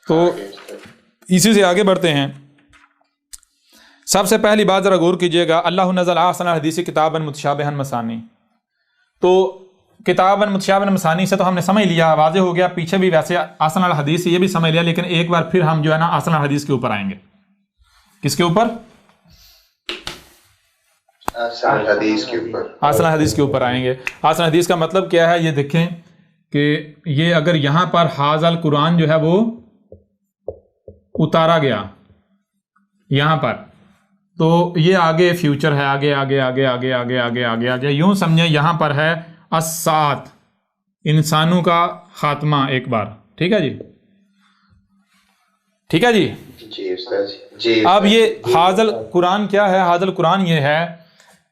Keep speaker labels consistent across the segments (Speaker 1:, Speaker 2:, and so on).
Speaker 1: تو اسی سے آگے بڑھتے ہیں. سب سے پہلی بات ذرا غور کیجئے گا، اللہ نزل احسن الحدیث کتابا متشابہا مثانی. تو کتابا متشابہا مثانی سے تو ہم نے سمجھ لیا، واضح ہو گیا. پیچھے بھی ویسے احسن الحدیث یہ بھی سمجھ لیا، لیکن ایک بار پھر ہم جو ہے نا احسن الحدیث کے اوپر آئیں گے. کس کے اوپر؟ احسن الحدیث کے اوپر. احسن الحدیث کے اوپر آئیں گے. احسن الحدیث کا مطلب کیا ہے یہ دیکھیں کہ یہ اگر یہاں پر حاذا القرآن جو ہے وہ اتارا گیا یہاں پر، تو یہ آگے فیوچر ہے، آگے آگے آگے آگے آگے آگے آگے آگے یوں سمجھیں یہاں پر ہے الساعت، انسانوں کا خاتمہ ایک بار. ٹھیک ہے جی، ٹھیک ہے جی. جی اب یہ حاذا القرآن کیا ہے؟ حاذا القرآن یہ ہے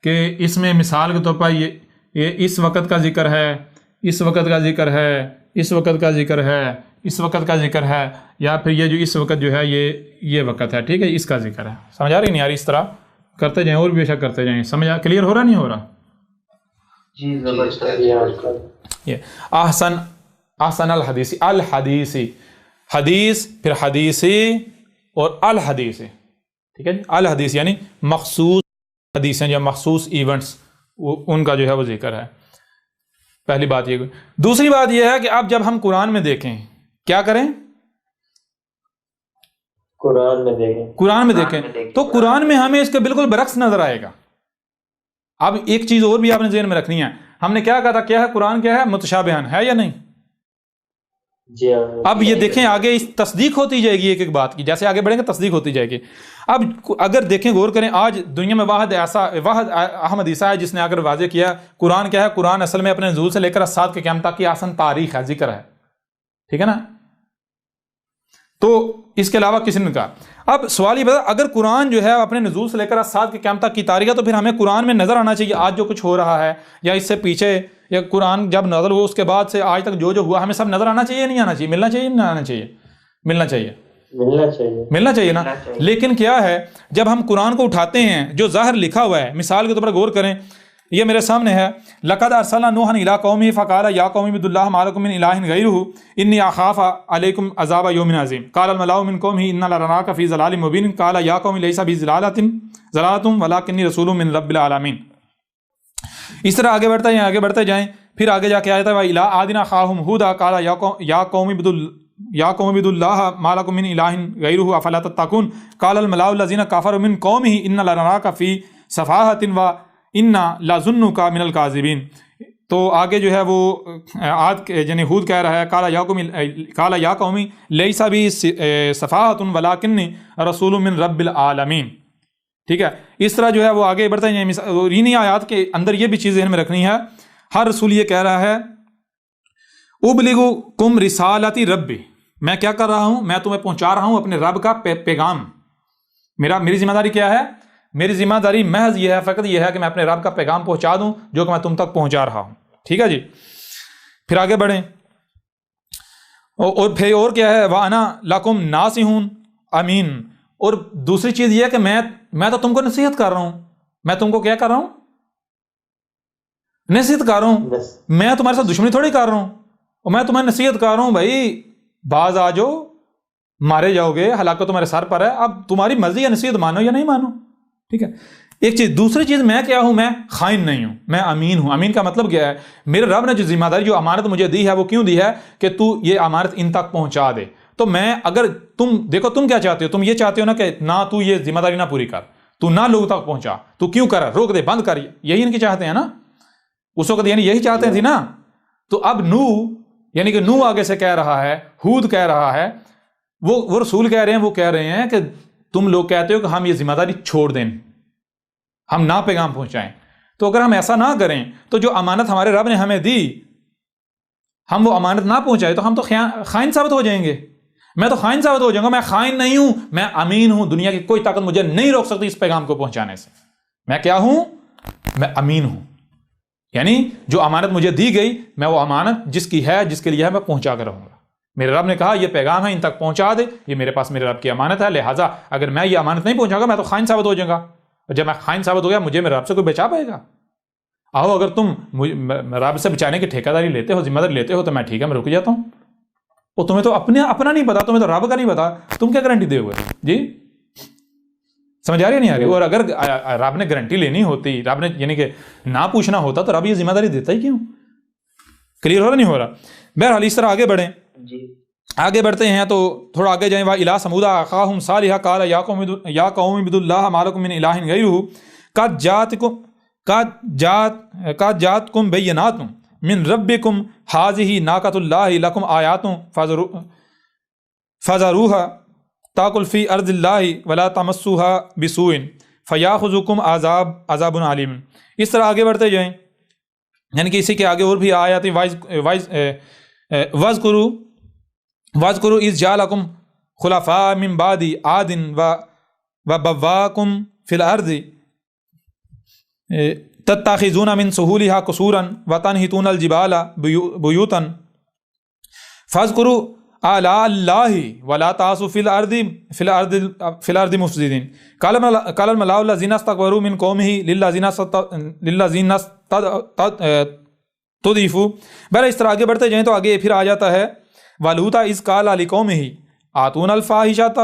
Speaker 1: کہ اس میں مثال کے طور پر یہ اس وقت کا ذکر ہے، اس وقت کا ذکر ہے، اس وقت کا ذکر ہے، اس وقت کا ذکر ہے، یا پھر یہ جو اس وقت جو ہے یہ وقت ہے. ٹھیک ہے، اس کا ذکر ہے. سمجھ آ رہی نہیں آ رہی؟ اس طرح کرتے جائیں اور بے شک کرتے جائیں. سمجھ کلیئر ہو رہا نہیں ہو رہا؟ جی یہ احسن الحدیث، الحدیثی، حدیث پھر حدیثی اور الحدیثی. ٹھیک ہے جی، الحدیث یعنی مخصوص حدیثیں یا مخصوص ایونٹس ان کا جو ہے وہ ذکر ہے. پہلی بات یہ. دوسری بات یہ ہے کہ اب جب ہم قرآن میں دیکھیں کیا کریں؟ قرآن میں دیکھیں تو قرآن میں ہمیں اس کے بالکل برعکس نظر آئے گا. اب ایک چیز اور بھی آپ نے ذہن میں رکھنی ہے. ہم نے کیا کہا تھا؟ کیا ہے قرآن؟ کیا ہے؟ متشابہن ہے یا نہیں؟ جی. اب یہ دیکھیں آگے اس تصدیق ہوتی جائے گی ایک ایک بات کی، جیسے آگے بڑھیں گے تصدیق ہوتی جائے گی. اب اگر دیکھیں غور کریں، آج دنیا میں واحد احمد عیسیٰ ہے جس نے اگر واضح کیا قرآن کیا ہے. قرآن اصل میں اپنے نزول سے لے کر اسات کے قیامت تک کی آسن تاریخ ہے، ذکر ہے. ٹھیک ہے نا؟ تو اس کے علاوہ کسی نے کہا. اب سوال یہ بتا، اگر قرآن جو ہے اپنے نزول سے لے کر اسات کے قیامت تک کی تاریخ ہے تو پھر ہمیں قرآن میں نظر آنا چاہیے آج جو کچھ ہو رہا ہے یا اس سے پیچھے، یا قرآن جب نازل ہوا اس کے بعد سے آج تک جو ہوا ہمیں سب نظر آنا چاہیے نہیں آنا چاہیے؟ ملنا چاہیے نہیں آنا چاہیے؟ ملنا چاہیے نا. لیکن کیا ہے جب ہم قرآن کو اٹھاتے ہیں جو ظاہر لکھا ہوا ہے، مثال کے طور پر غور کریں، یہ میرے سامنے ہے، لقد ارسلنا نوحا الی قومه فقال یا قوم اعبدوا الله ما لكم من اله غیره انی اخاف علیکم عذاب یوم عظیم قال الملأ من قومه انا لنراک فی ضلال مبین قال یا قوم لیس بی ضلالۃ ولکنی رسول من رب العالمین. اس طرح آگے بڑھتے جائیں. پھر آگے جا کے آیا تھا الی عاد اخاهم هودا قال یا قوم اعبدوا الله ما لكم من اله غیره افلا تتقون قال الملأ الذین کفروا من قومه انا لنراک فی سفاہۃ و انا لظنک من الکاذبین. تو آگے جو ہے وہ عاد یعنی ہود کہہ رہا ہے قال یا قومی لیس بی سفاہۃ ولکنی رسول من رب العالمین. ٹھیک ہے، اس طرح جو ہے وہ آگے بڑھتے ہیں. انہی آیات کے اندر یہ بھی چیز ذہن میں رکھنی ہے. ہر رسول یہ کہہ رہا ہے ابلغکم رسالتی ربی، میں کیا کر رہا ہوں؟ میں تمہیں پہنچا رہا ہوں اپنے رب کا پیغام. میری ذمہ داری کیا ہے؟ میری ذمہ داری محض یہ ہے، فقط یہ ہے کہ میں اپنے رب کا پیغام پہنچا دوں جو کہ میں تم تک پہنچا رہا ہوں. ٹھیک ہے جی. پھر آگے بڑھیں اور پھر اور کیا ہے؟ وَأَنَا لَكُمْ نَاصِحٌ امین. اور دوسری چیز یہ ہے کہ میں تو تم کو نصیحت کر رہا ہوں. میں تم کو کیا کر رہا ہوں؟ نصیحت کر رہا ہوں. میں تمہارے ساتھ دشمنی تھوڑی کر رہا ہوں، اور میں تمہیں نصیحت کر رہا ہوں بھائی باز آ جاؤ، مارے جاؤ گے، ہلاکت تمہارے سر پر ہے. اب تمہاری مرضی ہے نصیحت مانو یا نہیں مانو. ٹھیک ہے، ایک چیز. دوسری چیز میں کیا ہوں؟ میں خائن نہیں ہوں، میں امین ہوں. امین کا مطلب کیا ہے؟ میرے رب نے جو ذمہ داری جو امانت مجھے دی ہے وہ کیوں دی ہے؟ کہ تو یہ امانت ان تک پہنچا دے. تو میں اگر تم دیکھو تم کیا چاہتے ہو؟ تم یہ چاہتے ہو نا کہ نہ تو یہ ذمہ داری نہ پوری کر، تو نہ لوگوں تک پہنچا، تو کیوں کر؟ روک دے، بند کر. یہی ان کی چاہتے ہیں نا اس وقت، یعنی یہی چاہتے تھے نا. تو اب یعنی کہ نو آگے سے کہہ رہا ہے، ہود کہہ رہا ہے، وہ رسول کہہ رہے ہیں، وہ کہہ رہے ہیں کہ تم لوگ کہتے ہو کہ ہم یہ ذمہ داری چھوڑ دیں، ہم نہ پیغام پہنچائیں. تو اگر ہم ایسا نہ کریں تو جو امانت ہمارے رب نے ہمیں دی ہم وہ امانت نہ پہنچائے تو ہم تو خائن ثابت ہو جائیں گے. میں تو خائن ثابت ہو جاؤں گا. میں خائن نہیں ہوں، میں امین ہوں. دنیا کی کوئی طاقت مجھے نہیں روک سکتی اس پیغام کو پہنچانے سے. میں کیا ہوں؟ میں امین ہوں. یعنی جو امانت مجھے دی گئی میں وہ امانت جس کی ہے، جس کے لیے ہے، میں پہنچا کر رہوں گا. میرے رب نے کہا یہ پیغام ہے، ان تک پہنچا دے، یہ میرے پاس میرے رب کی امانت ہے. لہٰذا اگر میں یہ امانت نہیں پہنچاؤں گا میں تو خائن ثابت ہو جاؤں گا. اور جب میں خائن ثابت ہو گیا مجھے میرے رب سے کوئی بچا پائے گا؟ آؤ اگر تم رب سے بچانے کی ٹھیکہ داری لیتے ہو، ذمہ داری لیتے ہو تو میں ٹھیک ہے، میں رک جاتا ہوں. اور تمہیں تو اپنا نہیں پتا، تمہیں تو رب کا نہیں پتا، تم کیا گارنٹی دے ہوئے؟ جی سمجھ آ رہی ہے نہیں آ رہی؟ اور اگر رب نے گارنٹی لینی ہوتی، رب نے یعنی کہ نہ پوچھنا ہوتا تو رب یہ ذمہ داری دیتا ہی کیوں؟ کلیئر ہو رہا نہیں ہو رہا؟ بہرحال اس طرح آگے بڑھیں، آگے بڑھتے ہیں تو تھوڑا آگے جائیں. وَإِلَىٰ ثَمُودَ أَخَاهُمْ صَالِحًا قَالَ يَا قَوْمِ اعْبُدُوا اللَّهَ مَا لَكُم مِّنْ إِلَٰهٍ غَيْرُهُ قَدْ جَاءَتْكُم بَيِّنَاتٌ مِّن رَّبِّكُمْ هَٰذِهِ نَاقَةُ اللَّهِ لَكُمْ آيَاتٌ فَذَرُوهَا تَأْكُلْ فِي أَرْضِ اللَّهِ وَلَا تَمَسُّوهَا بِسُوءٍ فَيَأْخُذَكُمْ عَذَابٌ عَلِيمٌ. اس طرح آگے بڑھتے جائیں، یعنی کہ اسی کے آگے اور بھی آیات وَاذْكُرُوا إِذْ جَعَلَكُمْ خُلَفَاءَ مِن بَعْدِ عَادٍ وَبَوَّأَكُمْ فِي الْأَرْضِ تَتَّخِذُونَ مِن سُهُولِهَا قُصُورًا وَتَنْحِتُونَ الْجِبَالَ بُيُوتًا فَاذْكُرُوا آلَاءَ اللَّهِ وَلَا تَعْثُوا فِي الْأَرْضِ مُفْسِدِينَ. قَالَ الْمَلَأُ الَّذِينَ اسْتَكْبَرُوا مِن قَوْمِهِ لِلَّذِينَ استضعفوا. بہرحال اس طرح آگے بڑھتے جائیں تو آگے پھر آ جاتا ہے وَلُوطًا إِذْ قَالَ لِقَوْمِهِ آتُونَا الْفَاحِشَةَ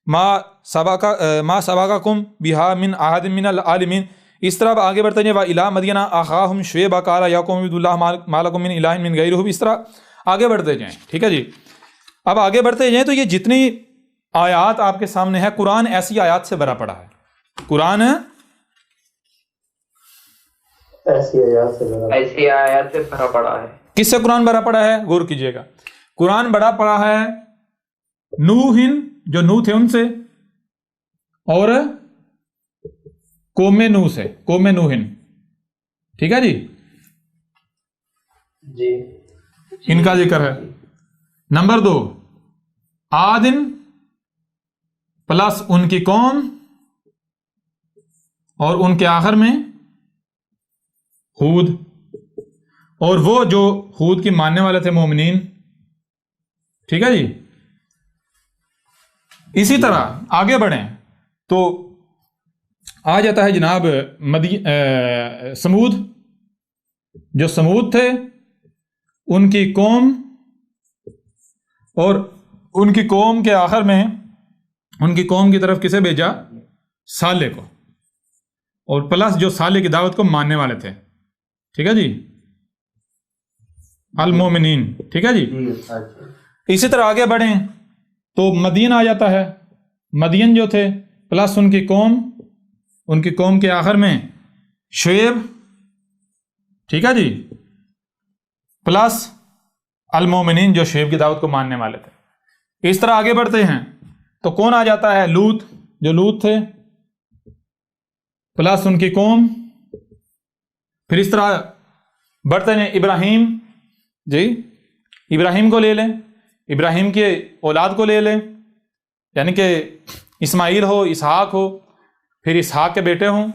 Speaker 1: مَا سَبَقَكُم بِهَا مِنْ أَحَدٍ مِّنَ الْعَالَمِينَ. اس طرح آگے بڑھتے جائیں وَإِلَىٰ مَدْيَنَ أَخَاهُمْ شُعَيْبًا قَالَ يَا قَوْمِ اعْبُدُوا اللَّهَ مَا لَكُم مِّنْ إِلَٰهٍ مِّن غَيْرِهِ. اس طرح آگے بڑھتے جائیں. ٹھیک ہے جی، اب آگے بڑھتے جائیں تو یہ جتنی آیات آپ کے سامنے ہے، قرآن ایسی آیات سے بھرا پڑا ہے. قرآن ایسی آیات سے بھرا پڑا ہے. کس سے قرآن بھرا پڑا ہے؟ غور کیجئے گا. قرآن بڑا پڑا ہے نوح، جو نوح تھے ان سے، اور قوم نوح سے، قوم نوح. ٹھیک ہے جی، ان کا ذکر ہے. نمبر 2 عاد پلس ان کی قوم، اور ان کے آخر میں ہود، اور وہ جو ہود کی ماننے والے تھے مومنین. ٹھیک ہے جی. اسی طرح آگے بڑھیں تو آ جاتا ہے جناب سمود، جو سمود تھے ان کی قوم، اور ان کی قوم کے آخر میں ان کی قوم کی طرف کسے بھیجا؟ صالح کو، اور پلس جو صالح کی دعوت کو ماننے والے تھے. ٹھیک ہے جی، المومنین. ٹھیک ہے جی. اسی طرح آگے بڑھیں تو مدین آ جاتا ہے، مدین جو تھے پلس ان کی قوم کے آخر میں شعیب. ٹھیک ہے جی، پلس المومنین جو شعیب کی دعوت کو ماننے والے تھے. اس طرح آگے بڑھتے ہیں تو کون آ جاتا ہے؟ لوط، جو لوط تھے پلس ان کی قوم. پھر اس طرح بڑھتے ہیں ابراہیم. جی ابراہیم کو لے لیں، ابراہیم کے اولاد کو لے لیں، یعنی کہ اسماعیل ہو، اسحاق ہو، پھر اسحاق کے بیٹے ہوں.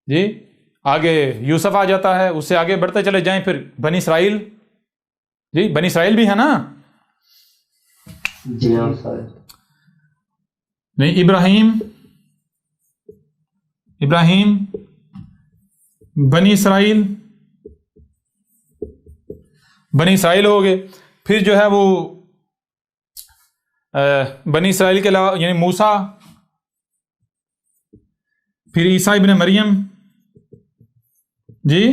Speaker 1: جی آگے یوسف آ جاتا ہے. اس سے آگے بڑھتے چلے جائیں پھر بنی اسرائیل. جی بنی اسرائیل بھی ہے نا؟ جی نہیں، ابراہیم بنی اسرائیل ہو گئے. پھر جو ہے وہ بنی اسرائیل کے علاوہ یعنی موسیٰ، پھر عیسیٰ ابن مریم. جی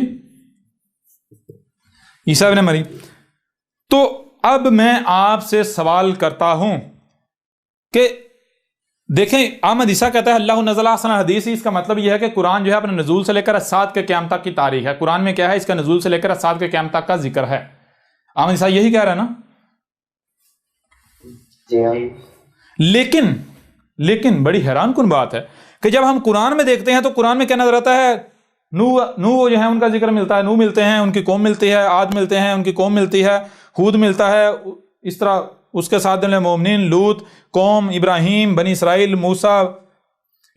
Speaker 1: عیسیٰ ابن مریم. تو اب میں آپ سے سوال کرتا ہوں کہ دیکھیں، احمد عیسیٰ کہتا ہے اللہ نزل احسن الحدیث. اس کا مطلب یہ ہے کہ قرآن جو ہے اپنے نزول سے لے کر سات کے قیامت تک کی تاریخ ہے. قرآن میں کیا ہے؟ اس کا نزول سے لے کر سات کے قیامت تک کا ذکر ہے. احمد عیسیٰ یہی کہہ رہا ہے نا؟ لیکن بڑی حیران کن بات ہے کہ جب ہم قرآن میں دیکھتے ہیں تو قرآن میں کیا نظر آتا ہے؟ نوح جو ہے ان کا ذکر ملتا ہے، نوح ملتے ہیں، ان کی قوم ملتی ہے، عاد ملتے ہیں، ان کی قوم ملتی ہے، ہود ملتا ہے. اس طرح اس کے ساتھ مومنین، لوط، قوم، ابراہیم، بنی اسرائیل، موسیٰ،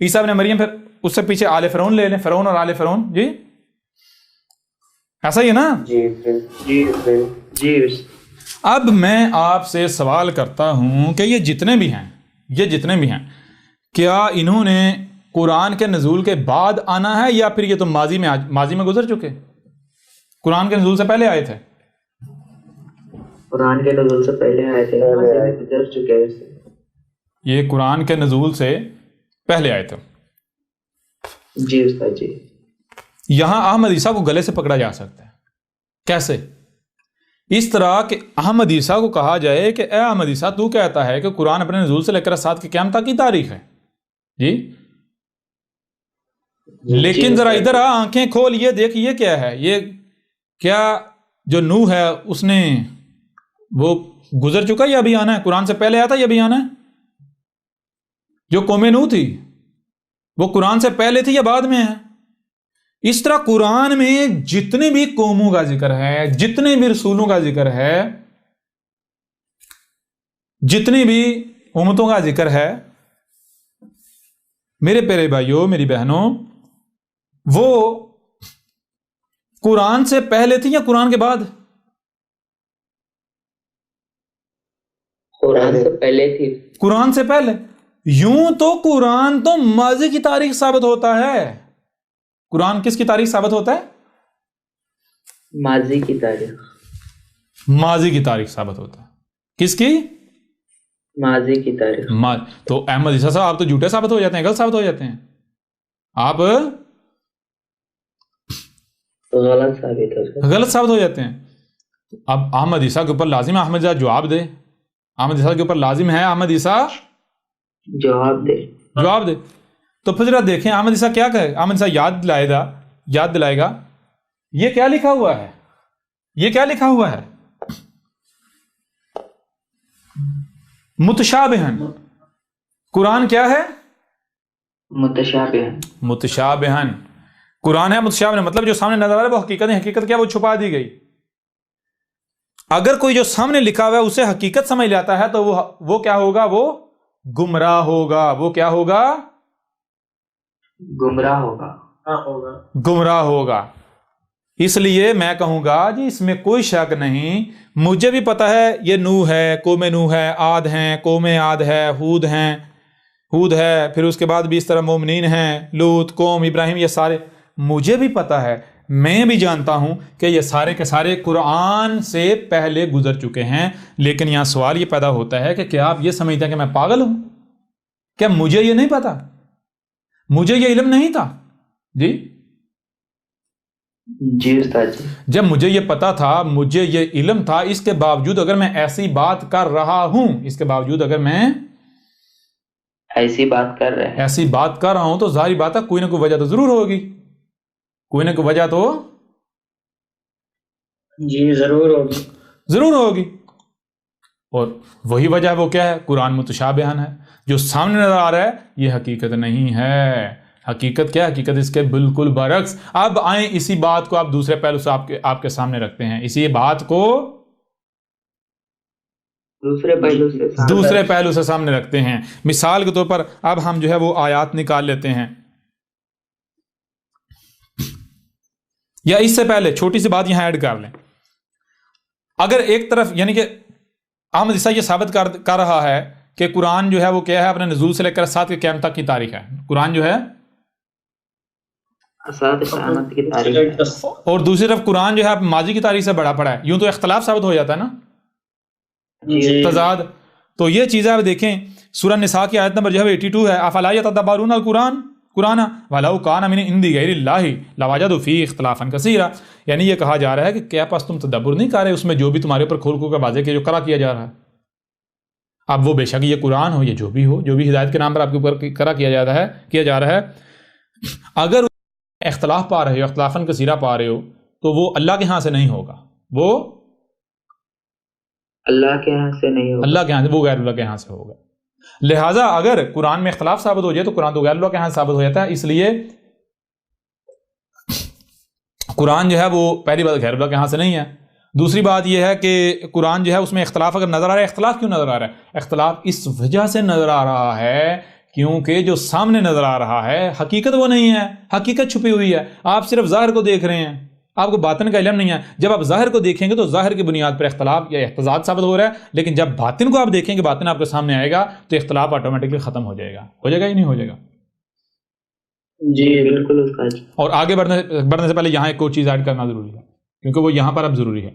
Speaker 1: عیسیٰ ابن مریم. پھر اس سے پیچھے آل فرعون لے لیں، فرعون اور آل فرعون. جی ایسا ہی ہے نا؟ جی. اب میں آپ سے سوال کرتا ہوں کہ یہ جتنے بھی ہیں کیا انہوں نے قرآن کے نزول کے بعد آنا ہے، یا پھر یہ تو ماضی میں گزر چکے؟ قرآن کے نزول سے پہلے آئے تھے.
Speaker 2: قرآن کے نزول سے پہلے آئے تھے، گزر چکے ہیں.
Speaker 1: یہ قرآن کے نزول سے پہلے آئے تھے.
Speaker 2: جی استاد جی.
Speaker 1: یہاں احمد عیسیٰ کو گلے سے پکڑا جا سکتا ہے. کیسے؟ اس طرح کہ احمد عیسیٰ کو کہا جائے کہ اے احمد عیسیٰ تو کہتا ہے کہ قرآن اپنے نزول سے لے کر ساتھ کی قیامت کی تاریخ ہے جی، لیکن ذرا ادھر آنکھیں کھول یہ دیکھ یہ کیا ہے، یہ کیا جو نوح ہے اس نے وہ گزر چکا یا ابھی آنا ہے؟ قرآن سے پہلے آیا تھا یا ابھی آنا ہے؟ جو قوم نوح تھی وہ قرآن سے پہلے تھی یا بعد میں ہے؟ اس طرح قرآن میں جتنے بھی قوموں کا ذکر ہے، جتنے بھی رسولوں کا ذکر ہے، جتنی بھی امتوں کا ذکر ہے، میرے پیارے بھائیوں میری بہنوں، وہ قرآن سے پہلے تھی یا قرآن کے بعد؟
Speaker 2: قرآن سے پہلے تھی.
Speaker 1: قرآن سے پہلے. یوں تو قرآن تو ماضی کی تاریخ ثابت ہوتا ہے. قرآن کس کی تاریخ ثابت ہوتا ہے؟
Speaker 2: ماضی کی تاریخ.
Speaker 1: ماضی کی تاریخ ثابت ہوتا ہے. کس کی؟
Speaker 2: ماضی کی تاریخ.
Speaker 1: تو احمد عیسیٰ صاحب آپ تو جھوٹے ثابت ہو جاتے ہیں، غلط ثابت ہو جاتے ہیں. آپ
Speaker 2: غلط
Speaker 1: ثابت ہو جاتے ہیں. اب احمد عیسیٰ کے اوپر لازم ہے احمد عیسیٰ جواب دے. احمد عیسیٰ کے اوپر لازم ہے احمد عیسیٰ
Speaker 2: جواب دے.
Speaker 1: تو پھر ذرا دیکھیں احمد عیسیٰ کیا کہے. احمد عیسیٰ یاد دلائے گا یہ کیا لکھا ہوا ہے، یہ کیا لکھا ہوا ہے؟ متشابہن. قرآن کیا ہے؟ متشابہن. قرآن ہے متشابہن، مطلب جو سامنے نظر آ رہا ہے وہ حقیقت ہے. حقیقت کیا؟ وہ چھپا دی گئی. اگر کوئی جو سامنے لکھا ہوا ہے اسے حقیقت سمجھ لیتا ہے تو وہ کیا ہوگا؟ وہ گمراہ ہوگا. وہ کیا ہوگا؟ گمراہ ہوگا. اس لیے میں کہوں گا جی اس میں کوئی شک نہیں. مجھے بھی پتا ہے یہ نوح ہے، قوم نوح ہے، عاد ہیں، قوم عاد ہے، ہود ہے، پھر اس کے بعد بھی اس طرح مومنین ہیں، لوط، قوم ابراہیم، یہ سارے مجھے بھی پتا ہے. میں بھی جانتا ہوں کہ یہ سارے کے سارے قرآن سے پہلے گزر چکے ہیں. لیکن یہاں سوال یہ پیدا ہوتا ہے کہ کیا آپ یہ سمجھتے ہیں کہ میں پاگل ہوں؟ کیا مجھے یہ نہیں پتا؟ مجھے یہ علم نہیں تھا؟
Speaker 2: جی استاد جی.
Speaker 1: جب مجھے یہ پتا تھا، مجھے یہ علم تھا، اس کے باوجود اگر میں ایسی بات کر رہا ہوں، اس کے باوجود اگر میں
Speaker 2: ایسی بات کر رہا ہوں تو ظاہری بات ہے
Speaker 1: کوئی نہ کوئی وجہ تو ضرور ہوگی. کوئی نہ کوئی وجہ تو
Speaker 2: جی ضرور ہوگی.
Speaker 1: اور وہی وجہ وہ کیا ہے؟ قرآن متشابہن ہے. جو سامنے نظر آ رہا ہے یہ حقیقت نہیں ہے. حقیقت کیا ہے؟ حقیقت اس کے بالکل برعکس. اب آئیں اسی بات کو آپ دوسرے پہلو سے آپ کے سامنے رکھتے ہیں. اسی بات کو دوسرے پہلو سے سامنے رکھتے ہیں. مثال کے طور پر اب ہم جو ہے وہ آیات نکال لیتے ہیں. یا اس سے پہلے چھوٹی سی بات یہاں ایڈ کر لیں. اگر ایک طرف یعنی کہ احمد عیسیٰ یہ ثابت کر رہا ہے کہ قرآن جو ہے وہ کیا ہے؟ اپنے نزول سے لے کر ساتھ کے قیامت تک کی تاریخ ہے. قرآن جو ہے اور دوسری طرف قرآن جو ہے ماضی کی تاریخ سے بڑا پڑا ہے. یوں تو اختلاف ثابت ہو جاتا ہے نا، تضاد. تو یہ چیزیں آپ دیکھیں سورہ نساء کی آیت نمبر جو ہے 82 ہے. افلا یتدبرون القرآن ولو کان من عند غیر اللہ لوجدوا فیہ اختلافا کثیرا. یعنی یہ کہا جا رہا ہے کہ کیا پاس تم تدبر نہیں کر رہے اس میں جو بھی تمہارے اوپر کھول کر واضح کیا جو کرا کیا جا رہا ہے. اب وہ بے شک یہ قرآن ہو، یہ جو بھی ہدایت کے نام پر آپ کے اوپر کرا کیا جا رہا ہے، اگر اختلاف پا رہے ہو، اختلافاً کثیرہ پا رہے ہو، تو وہ اللہ کے ہاں سے نہیں ہوگا. وہ
Speaker 2: اللہ کے ہاں سے نہیں ہوگا،
Speaker 1: وہ غیر اللہ کے ہاں سے ہوگا. لہٰذا اگر قرآن میں اختلاف ثابت ہو جائے تو قرآن تو غیر اللہ کے ہاں ثابت ہو جاتا ہے. اس لیے قرآن جو ہے وہ پہلی بات غیر اللہ کے ہاں سے نہیں ہے. دوسری بات یہ ہے کہ قرآن جو ہے اس میں اختلاف اگر نظر آ رہا ہے، اختلاف کیوں نظر آ رہا ہے؟ اختلاف اس وجہ سے نظر آ رہا ہے کیونکہ جو سامنے نظر آ رہا ہے حقیقت وہ نہیں ہے، حقیقت چھپی ہوئی ہے. آپ صرف ظاہر کو دیکھ رہے ہیں، آپ کو باطن کا علم نہیں ہے. جب آپ ظاہر کو دیکھیں گے تو ظاہر کی بنیاد پر اختلاف یا احتجاج ثابت ہو رہا ہے، لیکن جب باطن کو آپ دیکھیں گے، باطن آپ کے سامنے آئے گا تو اختلاف آٹومیٹکلی ختم ہو جائے گا یا نہیں ہو جائے گا؟
Speaker 2: جی بالکل استاد.
Speaker 1: اور آگے بڑھنے سے پہلے یہاں ایک اور چیز ایڈ کرنا ضروری ہے کیونکہ وہ یہاں پر اب ضروری ہے.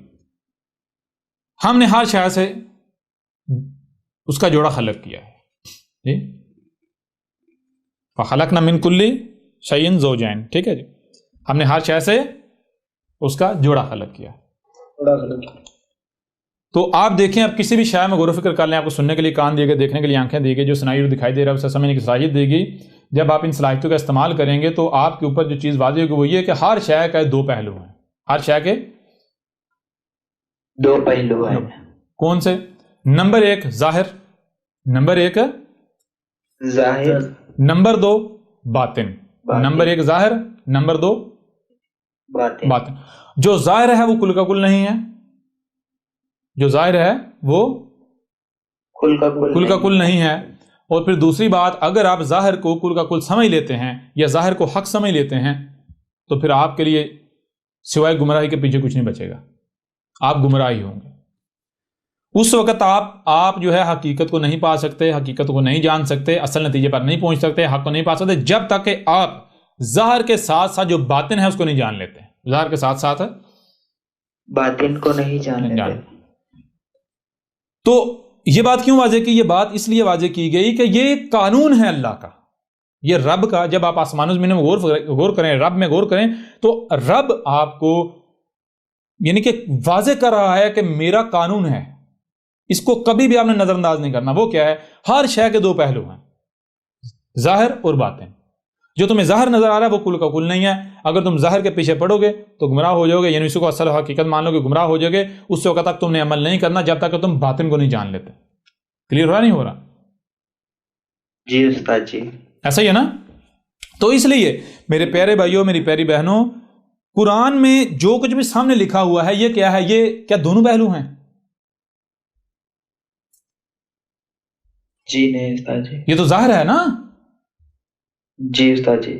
Speaker 1: ہم نے ہر شے سے اس کا جوڑا خلق کیا ہے جی. فخلقنا من کل شیء زوجین. ٹھیک ہے جی, ہم نے ہر شے سے اس کا جوڑا خلق کیا. تو آپ دیکھیں, اب کسی بھی شے میں غور و فکر کر لیں, آپ کو سننے کے لیے کان دیے گئے, دیکھنے کے لیے آنکھیں دی گئی, جو سنائی دکھائی دے رہا ہے اسے سمجھنے کی صلاحیت دے گی. جب آپ ان صلاحیتوں کا استعمال کریں گے تو آپ کے اوپر جو چیز واضح ہوگی وہ یہ کہ ہر شے کا دو پہلو ہیں. ہر شے کے
Speaker 2: دو پہلو ہیں.
Speaker 1: کون سے؟ نمبر ایک ظاہر, نمبر ایک
Speaker 2: ظاہر,
Speaker 1: نمبر دو باطن. نمبر ایک ظاہر, نمبر دو باطن. جو ظاہر ہے وہ کل کا کل نہیں ہے. جو ظاہر ہے وہ
Speaker 2: کل کا
Speaker 1: کل نہیں ہے. اور پھر دوسری بات, اگر آپ ظاہر کو کل کا کل سمجھ لیتے ہیں یا ظاہر کو حق سمجھ لیتے ہیں تو پھر آپ کے لیے سوائے گمراہی کے پیچھے کچھ نہیں بچے گا, آپ گمراہی ہوں گے. اس وقت آپ جو ہے حقیقت کو نہیں پا سکتے, حقیقت کو نہیں جان سکتے, اصل نتیجے پر نہیں پہنچ سکتے, حق کو نہیں پا سکتے جب تک کہ آپ ظاہر کے ساتھ ساتھ جو باطن ہے اس کو نہیں جان لیتے. ظاہر کے ساتھ ساتھ
Speaker 2: باطن کو نہیں جان لیتے.
Speaker 1: تو یہ بات کیوں واضح کی؟ یہ بات اس لیے واضح کی گئی کہ یہ ایک قانون ہے اللہ کا, یہ رب کا. جب آپ آسمان و زمین میں غور کریں, رب میں غور کریں, تو رب آپ کو یعنی کہ واضح کر رہا ہے کہ میرا قانون ہے, اس کو کبھی بھی آپ نے نظر انداز نہیں کرنا. وہ کیا ہے؟ ہر شے کے دو پہلو ہیں, ظاہر اور باطن. جو تمہیں ظاہر نظر آ رہا ہے وہ کل کا کل نہیں ہے. اگر تم ظاہر کے پیچھے پڑو گے تو گمراہ ہو جاؤ گے, یعنی اس کو اصل حقیقت مان لو گے, گمراہ ہو جاؤ گے. اس وقت تک تم نے عمل نہیں کرنا جب تک کہ تم باطن کو نہیں جان لیتے. کلیئر ہو رہا نہیں ہو رہا؟
Speaker 2: جی استاد جی,
Speaker 1: ایسا ہی ہے نا. تو اس لیے میرے پیارے بھائیوں, میری پیاری بہنوں, قرآن میں جو کچھ بھی سامنے لکھا ہوا ہے یہ کیا ہے؟ یہ کیا دونوں پہلو ہیں؟
Speaker 2: جی نہیں استاد جی,
Speaker 1: یہ تو ظاہر ہے نا.
Speaker 2: جی استاد جی,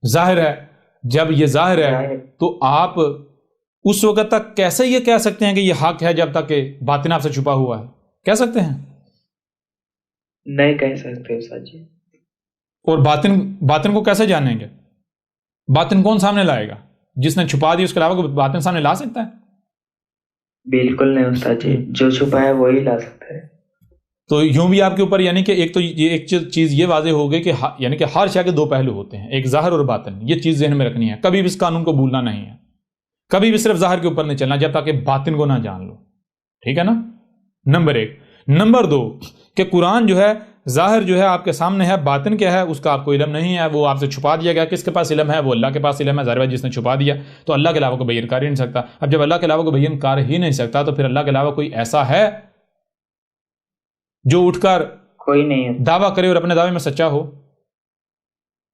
Speaker 1: ظاہر ہے. جب یہ ظاہر ہے تو آپ اس وقت تک کیسے یہ کہہ سکتے ہیں کہ یہ حق ہے جب تک کہ باطن آپ سے چھپا ہوا ہے؟ کہہ سکتے ہیں؟
Speaker 2: نہیں کہہ سکتے استاد جی.
Speaker 1: اور باطن کو کیسے جانیں گے؟ باطن کون سامنے لائے گا؟ جس نے چھپا دی اس کے علاوہ کوئی باطن سامنے لا سکتا ہے؟
Speaker 2: بالکل نہیں استاد جی, جو چھپا ہے وہی لا سکتا ہے.
Speaker 1: تو یوں بھی آپ کے اوپر یعنی کہ ایک چیز یہ واضح ہو گئی کہ یعنی کہ ہر شے کے دو پہلو ہوتے ہیں, ایک ظاہر اور باطن. یہ چیز ذہن میں رکھنی ہے, کبھی بھی اس قانون کو بھولنا نہیں ہے. کبھی بھی صرف ظاہر کے اوپر نہیں چلنا جب تک کہ باطن کو نہ جان لو. ٹھیک ہے نا. نمبر ایک. نمبر دو کہ قرآن جو ہے ظاہر جو ہے آپ کے سامنے ہے, باطن کیا ہے اس کا آپ کو علم نہیں ہے, وہ آپ سے چھپا دیا گیا. کس کے پاس علم ہے؟ وہ اللہ کے پاس علم ہے. ظاہر ہے جس نے چھپا دیا تو اللہ کے علاوہ کو بیان کر ہی نہیں سکتا. اب جب اللہ کے علاوہ کو بیان کر ہی نہیں سکتا تو پھر اللہ کے علاوہ کوئی ایسا ہے جو اٹھ کر
Speaker 2: کوئی نہیں ہے
Speaker 1: دعویٰ کرے اور اپنے دعوے میں سچا ہو؟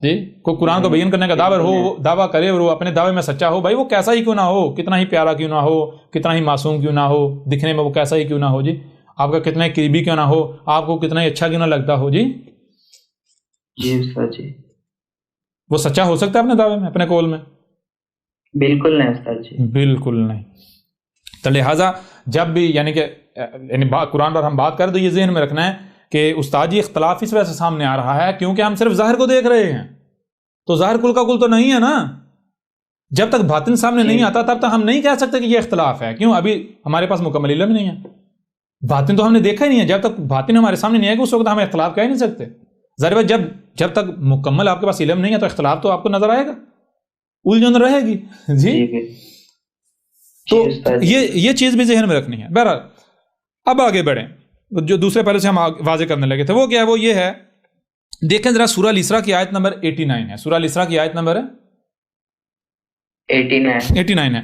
Speaker 1: جی, کوئی قرآن کو بیان کرنے کا دعویٰ کرے اور وہ اپنے دعوے میں سچا ہو, بھائی وہ کیسا ہی کیوں نہ ہو, کتنا ہی پیارا کیوں نہ ہو, کتنا ہی معصوم کیوں نہ ہو, دکھنے میں وہ کیسا ہی کیوں نہ ہو, جی آپ کا کتنا ہی قریبی کیوں نہ ہو, آپ کو کتنا ہی اچھا کیوں نہ لگتا ہو, جی
Speaker 2: جی استاد جی,
Speaker 1: وہ سچا ہو سکتا ہے اپنے دعوے میں, اپنے قول میں؟
Speaker 2: بالکل نہیں استاد جی,
Speaker 1: بالکل نہیں. تو لہٰذا جب بھی یعنی کہ قرآن پر ہم بات کریں تو یہ ذہن میں رکھنا ہے کہ استاد جی اختلاف اس وجہ سے سامنے آ رہا ہے کیونکہ ہم صرف ظاہر کو دیکھ رہے ہیں. تو ظاہر کل کا کل تو نہیں ہے نا. جب تک باطن سامنے نہیں آتا تب تک ہم نہیں کہہ سکتے کہ یہ اختلاف ہے. کیوں؟ ابھی ہمارے پاس مکمل علم نہیں ہے, باطن تو ہم نے دیکھا ہی نہیں ہے. جب تک باطن ہمارے سامنے نہیں آئے گا اس وقت ہم اختلاف کہہ نہیں سکتے. ظاہر ہے جب تک مکمل آپ کے پاس علم نہیں ہے تو اختلاف تو آپ کو نظر آئے گا, الجھن رہے گی. جی تو یہ چیز بھی ذہن میں رکھنی ہے. بہرحال اب آگے بڑھیں, جو دوسرے پہلے سے ہم واضح کرنے لگے تھے وہ کیا ہے؟ وہ یہ ہے, دیکھیں ذرا سورہ الاسراء کی آیت نمبر 89 ہے. سورہ الاسراء کی آیت نمبر 89 ہے.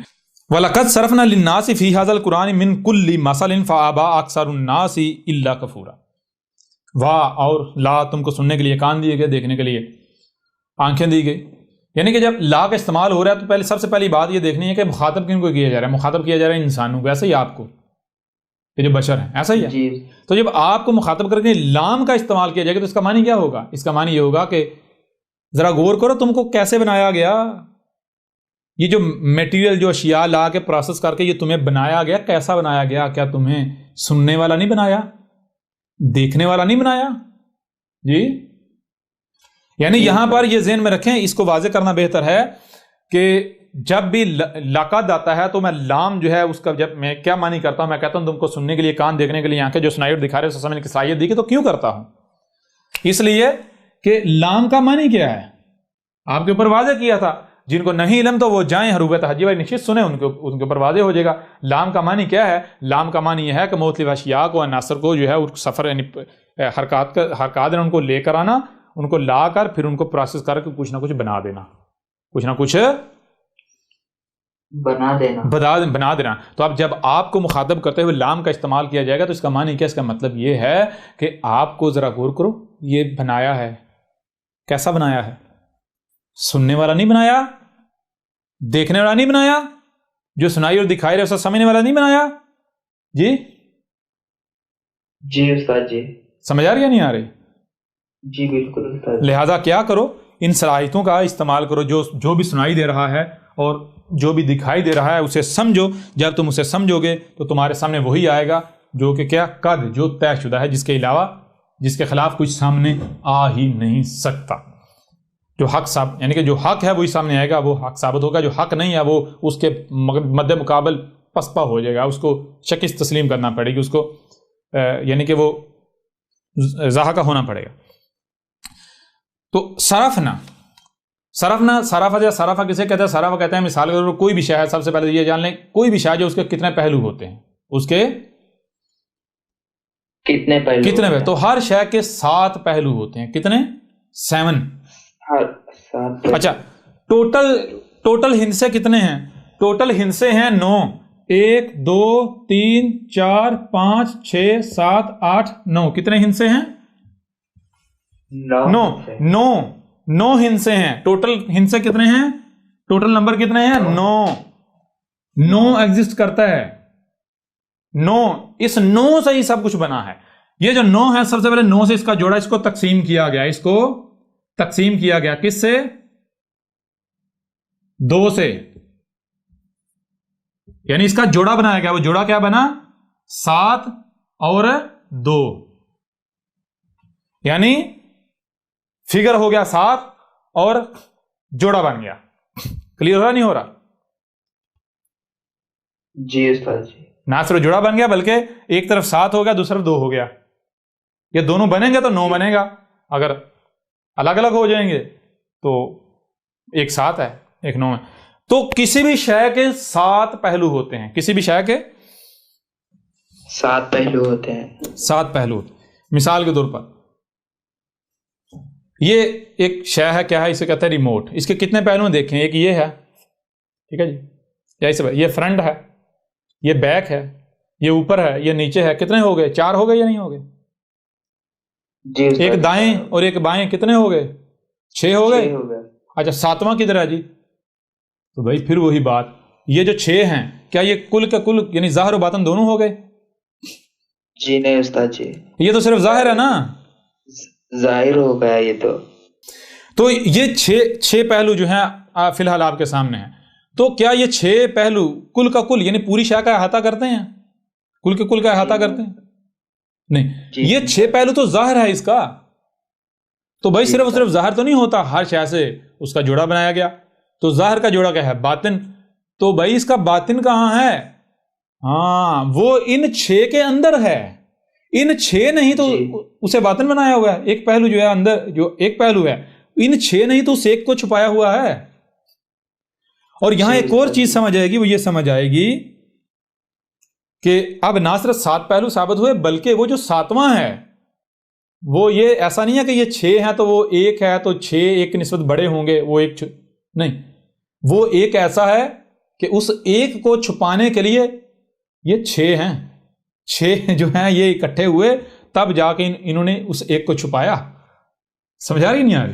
Speaker 1: وَلَقَدْ صَرَفْنَا لِلنَّاسِ فِي هَذَا الْقُرْآنِ مِنْ كُلِّ مَثَلٍ فَأَبَىٰ أَكْثَرُ النَّاسِ إِلَّا كُفُورًا. واہ اور لا, تم کو سننے کے لیے کان دیے گئے, دیکھنے کے لیے آنکھیں دی گئی. یعنی کہ جب لا کا استعمال ہو رہا ہے تو سب سے پہلی بات یہ دیکھنی ہے کہ مخاطب کن کو کیا جا رہا ہے. مخاطب کیا جا رہا ہے انسانوں کو, ایسا ہی آپ کو, یہ جو بشر ہیں ایسا ہی ہے.
Speaker 2: جی.
Speaker 1: تو جب آپ کو مخاطب کر کے لام کا استعمال کیا جائے گا تو اس کا معنی کیا ہوگا؟ اس کا معنی یہ ہوگا کہ ذرا غور کرو تم کو کیسے بنایا گیا. یہ جو میٹیریل, جو اشیاء لا کے پروسیس کر کے یہ تمہیں بنایا گیا, کیسا بنایا گیا؟ کیا تمہیں سننے والا نہیں بنایا, دیکھنے والا نہیں بنایا؟ جی یعنی یہاں پر یہ ذہن میں رکھیں, اس کو واضح کرنا بہتر ہے کہ جب بھی لقد آتا ہے تو میں لام جو ہے اس کا جب میں کیا معنی کرتا ہوں، میں کہتا ہوں تم کو سننے کے لیے کان، دیکھنے کے لیے آنکھیں، جو سنائی اور دکھا رہے سمجھنے کی صلاحیت دی، کہ تو کیوں کرتا ہوں؟ اس لیے کہ لام کا معنی کیا ہے آپ کے اوپر واضح کیا تھا، جن کو نہیں علم تو وہ جائیں حروف تہجی والی نشست سنیں، ان کے اوپر واضح ہو جائے گا۔ لام کا معنی کیا ہے؟ لام کا معنی یہ ہے کہ مختلف اشیاء کو، عناصر کو جو ہے سفر یعنی حرکات ان کو لے کر آنا، ان کو لا کر پھر ان کو پروسیس کر کے کچھ نہ کچھ بنا دینا، کچھ نہ کچھ بنا دینا۔ تو اب جب آپ کو مخاطب کرتے ہوئے لام کا استعمال کیا جائے گا تو اس کا معنی کیا؟ اس کا مطلب یہ ہے کہ آپ کو ذرا غور کرو، یہ بنایا ہے، کیسا بنایا ہے؟ سننے والا نہیں بنایا، دیکھنے والا نہیں بنایا، جو سنائی اور دکھائی رہے اسے سمجھنے والا نہیں بنایا۔
Speaker 2: جی استاد جی،
Speaker 1: سمجھ آ رہی ہے نہیں آ رہی؟
Speaker 2: جی بالکل استاد۔
Speaker 1: لہذا کیا کرو، ان صلاحیتوں کا استعمال کرو، جو بھی سنائی دے رہا ہے اور جو بھی دکھائی دے رہا ہے اسے سمجھو۔ جب تم اسے سمجھو گے تو تمہارے سامنے وہی آئے گا جو کہ کیا؟ قد، جو طے شدہ ہے، جس کے علاوہ، جس کے خلاف کچھ سامنے آ ہی نہیں سکتا۔ جو حق صاحب یعنی کہ جو حق ہے وہی سامنے آئے گا، وہ حق ثابت ہوگا۔ جو حق نہیں ہے وہ اس کے مد مقابل پسپا ہو جائے گا، اس کو شکست تسلیم کرنا پڑے گی، اس کو یعنی کہ وہ ضحکہ ہونا پڑے گا۔ تو صرفہ کسے کہتے ہیں؟ صرفہ کہتے ہیں، مثال کے طور پر کوئی بھی شے ہے، سب سے پہلے یہ جان لیں، کوئی بھی شے جو اس کے کتنے پہلو ہوتے ہیں، اس کے
Speaker 2: کتنے پہلو؟
Speaker 1: تو ہر شے کے 7 پہلو ہوتے ہیں۔ کتنے؟ 7۔ اچھا، ٹوٹل ہندسے کتنے ہیں؟ ٹوٹل ہندسے ہیں 9۔ 1 2 3 4 5 6 7 8 9۔ کتنے ہندسے ہیں؟ 9 ہندسے ہیں۔ ٹوٹل ہندسے کتنے ہیں؟ ٹوٹل نمبر کتنے ہیں؟ 9 ایگزسٹ کرتا ہے۔ 9، اس 9 سے ہی سب کچھ بنا ہے۔ یہ جو 9 ہے، سب سے پہلے 9 سے اس کا جوڑا، اس کو تقسیم کیا گیا، اس کو تقسیم کیا گیا کس سے؟ 2 سے، یعنی اس کا جوڑا بنایا گیا۔ وہ جوڑا کیا بنا؟ 7 اور 2، یعنی فگر ہو گیا 7 اور جوڑا بن گیا۔ کلیئر ہو رہا نہیں ہو رہا؟
Speaker 2: جی استاد جی۔
Speaker 1: نہ صرف جوڑا بن گیا بلکہ ایک طرف 7 ہو گیا، دوسری طرف 2 ہو گیا۔ یہ دونوں بنیں گے تو 9 بنے گا، اگر الگ الگ ہو جائیں گے تو ایک 7 ہے، ایک 9 ہے۔ تو کسی بھی شے کے 7 پہلو ہوتے ہیں، کسی بھی شے کے
Speaker 2: 7 پہلو ہوتے ہیں۔
Speaker 1: 7 پہلو۔ مثال کے طور پر یہ ایک شے ہے، کیا ہے؟ اسے کہتے ہیں ریموٹ۔ اس کے کتنے پہلو ہیں دیکھیں؟ ایک یہ ہے، ٹھیک ہے جی، یا اسے یہ فرنٹ ہے، یہ بیک ہے، یہ اوپر ہے، یہ نیچے ہے۔ کتنے ہو گئے؟ 4 ہو گئے یا نہیں ہو گئے؟
Speaker 2: جی،
Speaker 1: ایک دائیں اور ایک بائیں، کتنے ہو گئے؟ 6 ہو گئے۔ اچھا، 7واں کدھر ہے جی؟ تو بھائی پھر وہی بات، یہ جو 6 ہیں، کیا یہ کل کا کل یعنی ظاہر و باطن دونوں ہو گئے؟
Speaker 2: جی نہیں استاد جی،
Speaker 1: یہ تو صرف ظاہر ہے نا،
Speaker 2: ظاہر ہو گیا یہ تو
Speaker 1: یہ 6 پہلو جو ہیں فی الحال آپ کے سامنے ہیں۔ تو کیا یہ 6 پہلو کل کا کل یعنی پوری شے کا احاطہ کرتے ہیں؟ کل کے کل کا احاطہ کرتے ہیں؟ نہیں، یہ 6 پہلو تو ظاہر ہے اس کا۔ تو بھائی صرف ظاہر تو نہیں ہوتا، ہر شے سے اس کا جوڑا بنایا گیا۔ تو ظاہر کا جوڑا کیا ہے؟ باطن۔ تو بھائی اس کا باطن کہاں ہے؟ ہاں، وہ ان 6 کے اندر ہے۔ ان 6 نہیں تو اسے باطن بنایا ہوا ہے۔ ایک پہلو جو ہے اندر، جو ایک پہلو ہے، ان 6 نہیں تو اس ایک کو چھپایا ہوا ہے۔ اور یہاں ایک اور چیز سمجھ آئے گی، وہ یہ سمجھ آئے گی کہ اب نہ صرف 7 پہلو ثابت ہوئے بلکہ وہ جو 7واں ہے وہ یہ ایسا نہیں ہے کہ یہ 6 ہیں تو وہ 1 ہے تو 6 ایک کی نسبت بڑے ہوں گے، وہ ایک نہیں، وہ ایک ایسا ہے کہ اس ایک کو چھپانے کے لیے یہ 6 ہیں، 6 جو ہیں یہ اکٹھے ہوئے تب جا کے انہوں نے اس ایک کو چھپایا۔ سمجھا رہی نہیں آ رہی؟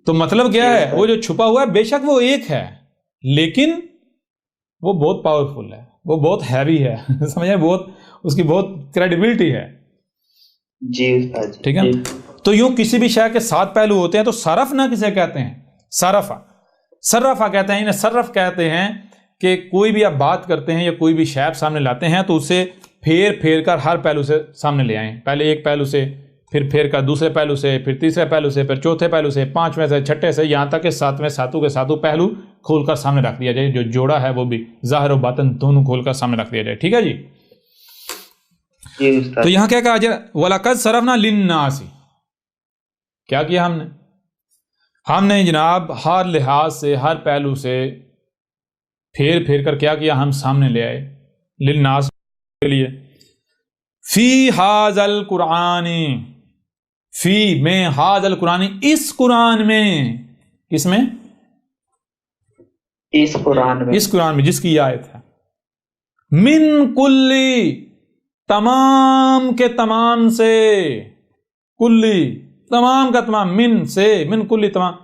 Speaker 1: تو مطلب کیا ہے؟ وہ جو چھپا ہوا ہے بے شک وہ ایک ہے، لیکن وہ بہت پاورفل ہے، وہ بہت ہیوی ہے، سمجھیں، بہت اس کی بہت کریڈیبلٹی ہے۔
Speaker 2: جی استاد جی،
Speaker 1: ٹھیک ہے۔ تو یوں کسی بھی شے کے 7 پہلو ہوتے ہیں۔ تو صرف نہ کسے کہتے ہیں؟ صرفہ کہتے ہیں، انہیں صرف کہتے ہیں کہ کوئی بھی آپ بات کرتے ہیں یا کوئی بھی شے سامنے لاتے ہیں تو اسے پھیر کر ہر پہلو سے سامنے لے آئیں۔ پہلے ایک پہلو سے، پھر کر دوسرے پہلو سے، پھر تیسرے پہلو سے، پھر چوتھے پہلو سے، 5ویں سے، 6ٹھے سے، یہاں تک کہ 7ویں، 7 کے 7 پہلو کھول کر سامنے رکھ دیا جائے، جو جوڑا ہے وہ بھی ظاہر و باطن دونوں کھول کر سامنے رکھ دیا جائے. ٹھیک ہے جی. تو یہاں کیا کہا جائے؟ وَلَقَدْ صَرَفْنَا لِلنَّاسِ، کیا ہم نے جناب ہر لحاظ سے، ہر پہلو سے پھیر کر کیا ہم سامنے لے آئے. للناس کے لیے. فی ھذا القرآن، فی میں، ھذا القرآن اس قرآن میں، کس میں؟
Speaker 2: اس قرآن میں
Speaker 1: جس کی یہ آیت ہے. من کلی، تمام کے تمام سے، کلی تمام کا تمام، من سے، من کلی تمام،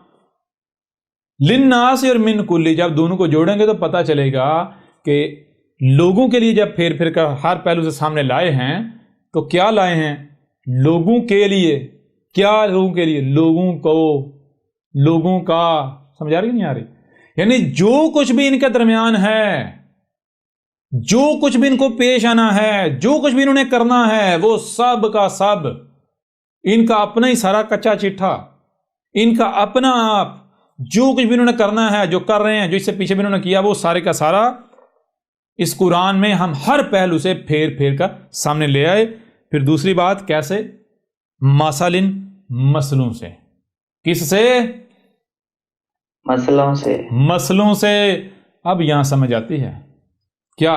Speaker 1: للناس اور من کلی، جب دونوں کو جوڑیں گے تو پتہ چلے گا کہ لوگوں کے لیے جب پھیر کر ہر پہلو سے سامنے لائے ہیں تو کیا لائے ہیں؟ لوگوں کے لیے. کیا لوگوں کے لیے؟ لوگوں کو، لوگوں کا. سمجھ آ رہی نہیں آ رہی؟ یعنی جو کچھ بھی ان کے درمیان ہے، جو کچھ بھی ان کو پیش آنا ہے، جو کچھ بھی انہوں نے کرنا ہے، وہ سب کا سب ان کا اپنا ہی سارا کچا چٹھا، ان کا اپنا آپ، جو کچھ بھی انہوں نے کرنا ہے، جو کر رہے ہیں، جو اس سے پیچھے بھی انہوں نے کیا، وہ سارے کا سارا اس قرآن میں ہم ہر پہلو سے پھیر کر سامنے لے آئے. پھر دوسری بات کیسے؟ مثلاً، مسلوں سے. کس سے؟ مسلوں سے. اب یہاں سمجھ آتی ہے کیا؟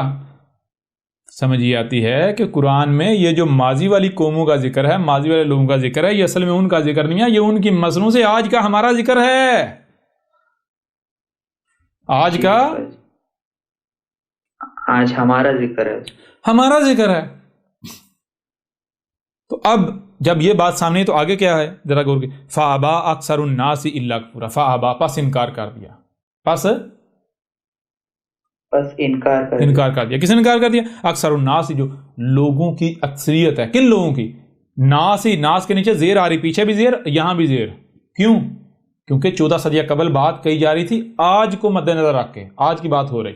Speaker 1: سمجھ یہ آتی ہے کہ قرآن میں یہ جو ماضی والی قوموں کا ذکر ہے، ماضی والے لوگوں کا ذکر ہے، یہ اصل میں ان کا ذکر نہیں ہے، یہ ان کی مسلوں سے آج کا ہمارا ذکر ہے.
Speaker 2: آج ہمارا ذکر ہے،
Speaker 1: ہمارا ذکر ہے. تو اب جب یہ بات سامنے تو آگے کیا ہے ذرا غور کی. فَأَبَى أَكْثَرُ النَّاسِ إِلَّا كُفْرًا، فَأَبَى، پس انکار کر دیا. پس انکار کر دیا. کس نے انکار کر دیا؟ اکثر الناس، جو لوگوں کی اکثریت ہے. کن لوگوں کی؟ ناس ہی، ناس کے نیچے زیر آ رہی، پیچھے بھی زیر، یہاں بھی زیر. کیوں؟ کیونکہ 14 صدیہ قبل بات کہی جا رہی تھی، آج کو مد نظر رکھ کے آج کی بات ہو رہی.